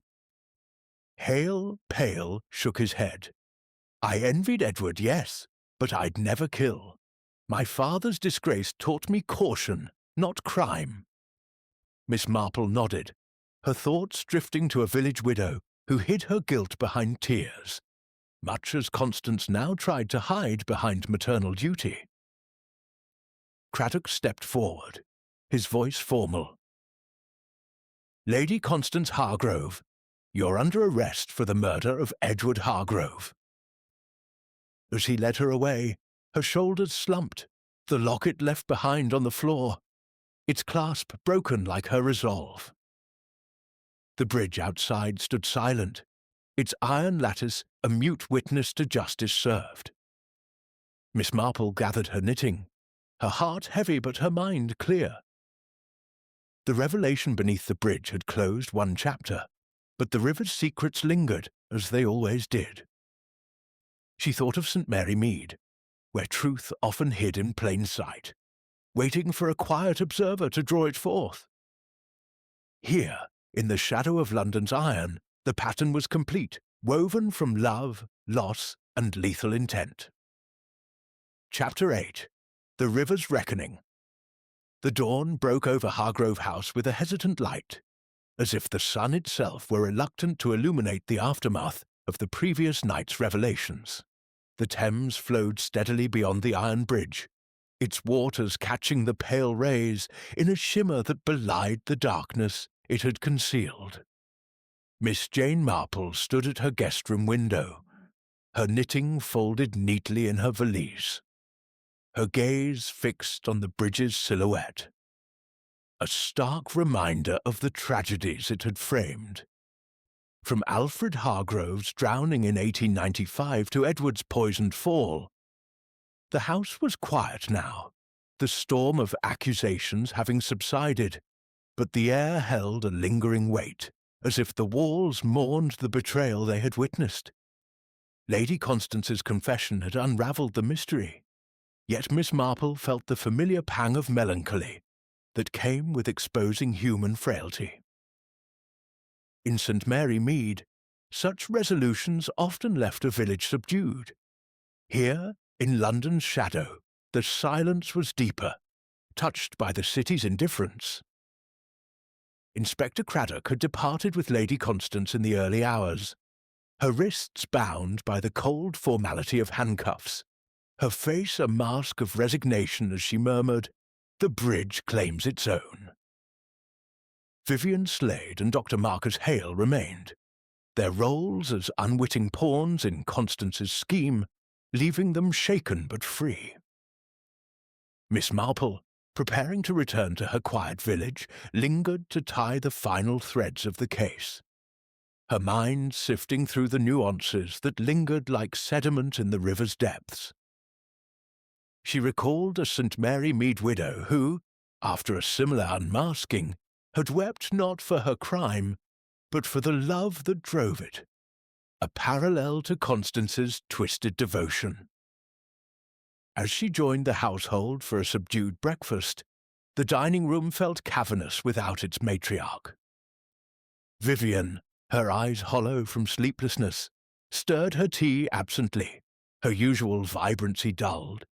A: Hale, pale, shook his head. I envied Edward, yes, but I'd never kill. My father's disgrace taught me caution, not crime. Miss Marple nodded, her thoughts drifting to a village widow who hid her guilt behind tears, much as Constance now tried to hide behind maternal duty. Craddock stepped forward, his voice formal. Lady Constance Hargrove, you're under arrest for the murder of Edward Hargrove. As he led her away, her shoulders slumped, the locket left behind on the floor, its clasp broken like her resolve. The bridge outside stood silent, its iron lattice a mute witness to justice served. Miss Marple gathered her knitting, her heart heavy but her mind clear. The revelation beneath the bridge had closed one chapter, but the river's secrets lingered, as they always did. She thought of St. Mary Mead, where truth often hid in plain sight, waiting for a quiet observer to draw it forth. Here, in the shadow of London's iron, the pattern was complete, woven from love, loss, and lethal intent. Chapter 8. The River's Reckoning. The dawn broke over Hargrove House with a hesitant light, as if the sun itself were reluctant to illuminate the aftermath of the previous night's revelations. The Thames flowed steadily beyond the iron bridge, its waters catching the pale rays in a shimmer that belied the darkness it had concealed. Miss Jane Marple stood at her guest-room window, her knitting folded neatly in her valise, her gaze fixed on the bridge's silhouette. A stark reminder of the tragedies it had framed. From Alfred Hargrove's drowning in 1895 to Edward's poisoned fall. The house was quiet now, the storm of accusations having subsided, but the air held a lingering weight, as if the walls mourned the betrayal they had witnessed. Lady Constance's confession had unravelled the mystery, yet Miss Marple felt the familiar pang of melancholy that came with exposing human frailty. In St. Mary Mead, such resolutions often left a village subdued. Here, in London's shadow, the silence was deeper, touched by the city's indifference. Inspector Craddock had departed with Lady Constance in the early hours, her wrists bound by the cold formality of handcuffs, her face a mask of resignation as she murmured, "The bridge claims its own." Vivian Slade and Dr. Marcus Hale remained, their roles as unwitting pawns in Constance's scheme, leaving them shaken but free. Miss Marple, preparing to return to her quiet village, lingered to tie the final threads of the case, her mind sifting through the nuances that lingered like sediment in the river's depths. She recalled a St. Mary Mead widow who, after a similar unmasking, had wept not for her crime, but for the love that drove it, a parallel to Constance's twisted devotion. As she joined the household for a subdued breakfast, the dining room felt cavernous without its matriarch. Vivian, her eyes hollow from sleeplessness, stirred her tea absently, her usual vibrancy dulled.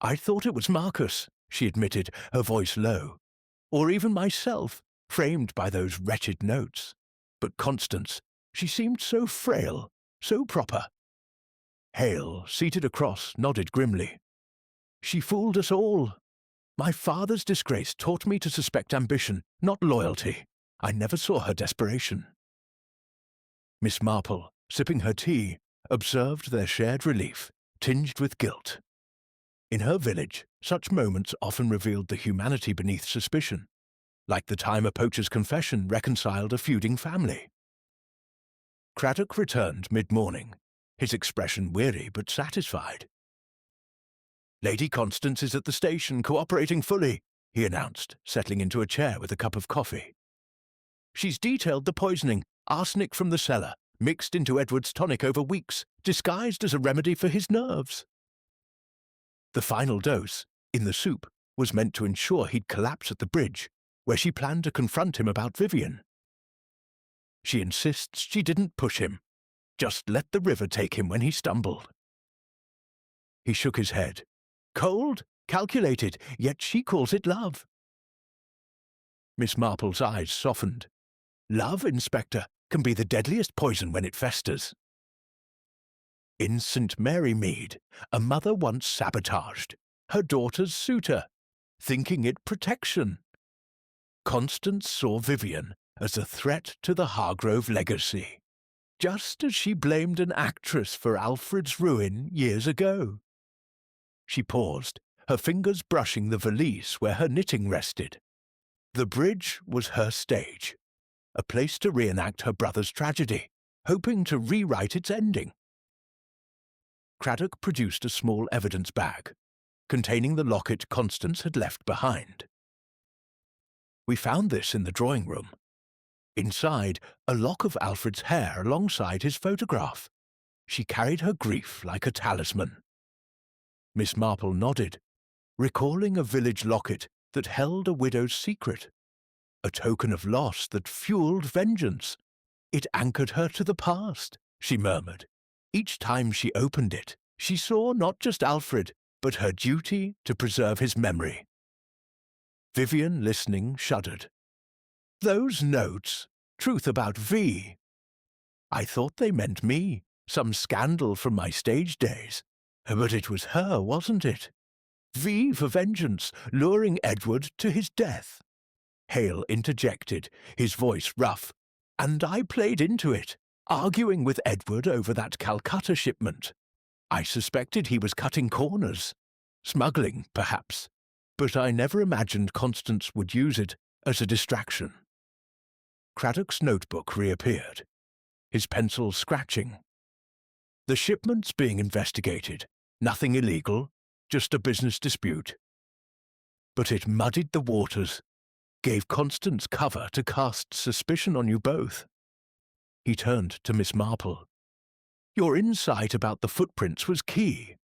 A: "I thought it was Marcus," she admitted, her voice low, "or even myself, framed by those wretched notes. But Constance, she seemed so frail, so proper." Hale, seated across, nodded grimly. She fooled us all. My father's disgrace taught me to suspect ambition, not loyalty. I never saw her desperation. Miss Marple, sipping her tea, observed their shared relief, tinged with guilt. In her village, such moments often revealed the humanity beneath suspicion, like the time a poacher's confession reconciled a feuding family. Craddock returned mid-morning, his expression weary but satisfied. "Lady Constance is at the station, cooperating fully," he announced, settling into a chair with a cup of coffee. "She's detailed the poisoning, arsenic from the cellar, mixed into Edward's tonic over weeks, disguised as a remedy for his nerves. The final dose, in the soup, was meant to ensure he'd collapse at the bridge, where she planned to confront him about Vivian. She insists she didn't push him, just let the river take him when he stumbled." He shook his head. "Cold, calculated, yet she calls it love." Miss Marple's eyes softened. "Love, Inspector, can be the deadliest poison when it festers." In St. Mary Mead, a mother once sabotaged her daughter's suitor, thinking it protection. Constance saw Vivian as a threat to the Hargrove legacy, just as she blamed an actress for Alfred's ruin years ago. She paused, her fingers brushing the valise where her knitting rested. The bridge was her stage, a place to reenact her brother's tragedy, hoping to rewrite its ending. Craddock produced a small evidence bag, containing the locket Constance had left behind. "We found this in the drawing room. Inside, a lock of Alfred's hair alongside his photograph. She carried her grief like a talisman." Miss Marple nodded, recalling a village locket that held a widow's secret, a token of loss that fueled vengeance. "It anchored her to the past," she murmured. Each time she opened it, she saw not just Alfred, but her duty to preserve his memory. Vivian, listening, shuddered. "Those notes, truth about V. I thought they meant me, some scandal from my stage days. But it was her, wasn't it? V for vengeance, luring Edward to his death." Hale interjected, his voice rough, "And I played into it, arguing with Edward over that Calcutta shipment. I suspected he was cutting corners. Smuggling, perhaps. But I never imagined Constance would use it as a distraction." Craddock's notebook reappeared, his pencil scratching. "The shipment's being investigated. Nothing illegal, just a business dispute. But it muddied the waters, gave Constance cover to cast suspicion on you both." He turned to Miss Marple. "Your insight about the footprints was key.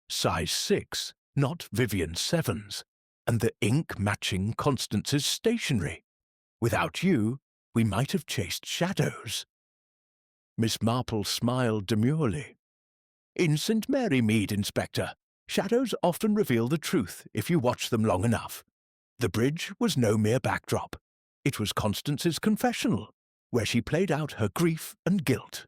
A: Size 6, not Vivian's 7s, and the ink matching Constance's stationery. Without you, we might have chased shadows." Miss Marple smiled demurely. "In St. Mary Mead, Inspector, shadows often reveal the truth if you watch them long enough. The bridge was no mere backdrop. It was Constance's confessional, where she played out her grief and guilt."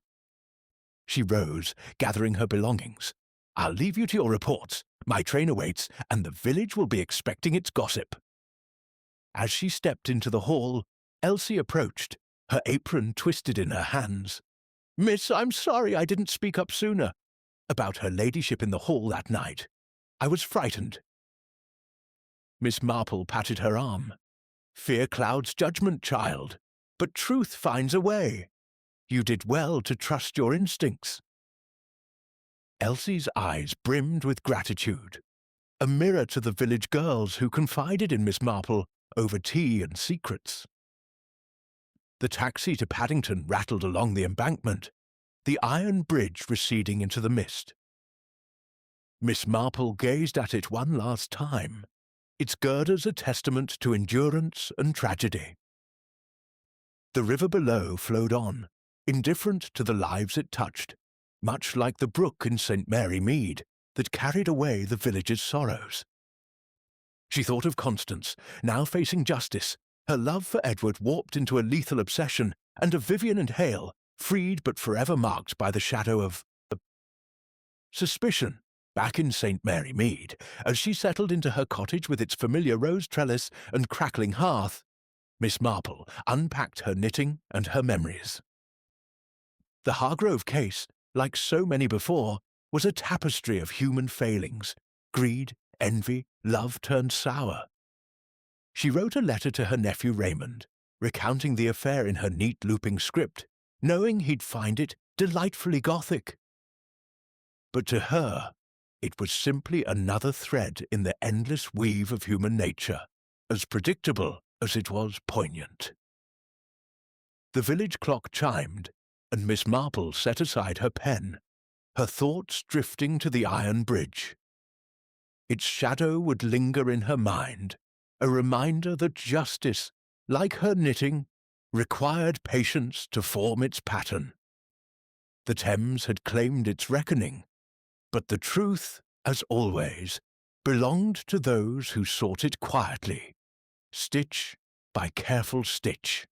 A: She rose, gathering her belongings. "I'll leave you to your reports. My train awaits, and the village will be expecting its gossip." As she stepped into the hall, Elsie approached, her apron twisted in her hands. "Miss, I'm sorry I didn't speak up sooner. About her ladyship in the hall that night. I was frightened." Miss Marple patted her arm. "Fear clouds judgment, child, but truth finds a way. You did well to trust your instincts." Elsie's eyes brimmed with gratitude, a mirror to the village girls who confided in Miss Marple over tea and secrets. The taxi to Paddington rattled along the embankment, the iron bridge receding into the mist. Miss Marple gazed at it one last time, its girders a testament to endurance and tragedy. The river below flowed on, indifferent to the lives it touched, much like the brook in St. Mary Mead that carried away the village's sorrows. She thought of Constance, now facing justice, her love for Edward warped into a lethal obsession, and of Vivian and Hale, freed but forever marked by the shadow of suspicion back in St. Mary Mead, as she settled into her cottage with its familiar rose trellis and crackling hearth, Miss Marple unpacked her knitting and her memories. The Hargrove case, like so many before, was a tapestry of human failings, greed, envy, love turned sour. She wrote a letter to her nephew Raymond, recounting the affair in her neat looping script, knowing he'd find it delightfully Gothic. But to her, it was simply another thread in the endless weave of human nature, as predictable as it was poignant. The village clock chimed, and Miss Marple set aside her pen, her thoughts drifting to the iron bridge. Its shadow would linger in her mind, a reminder that justice, like her knitting, required patience to form its pattern. The Thames had claimed its reckoning, but the truth, as always, belonged to those who sought it quietly, stitch by careful stitch.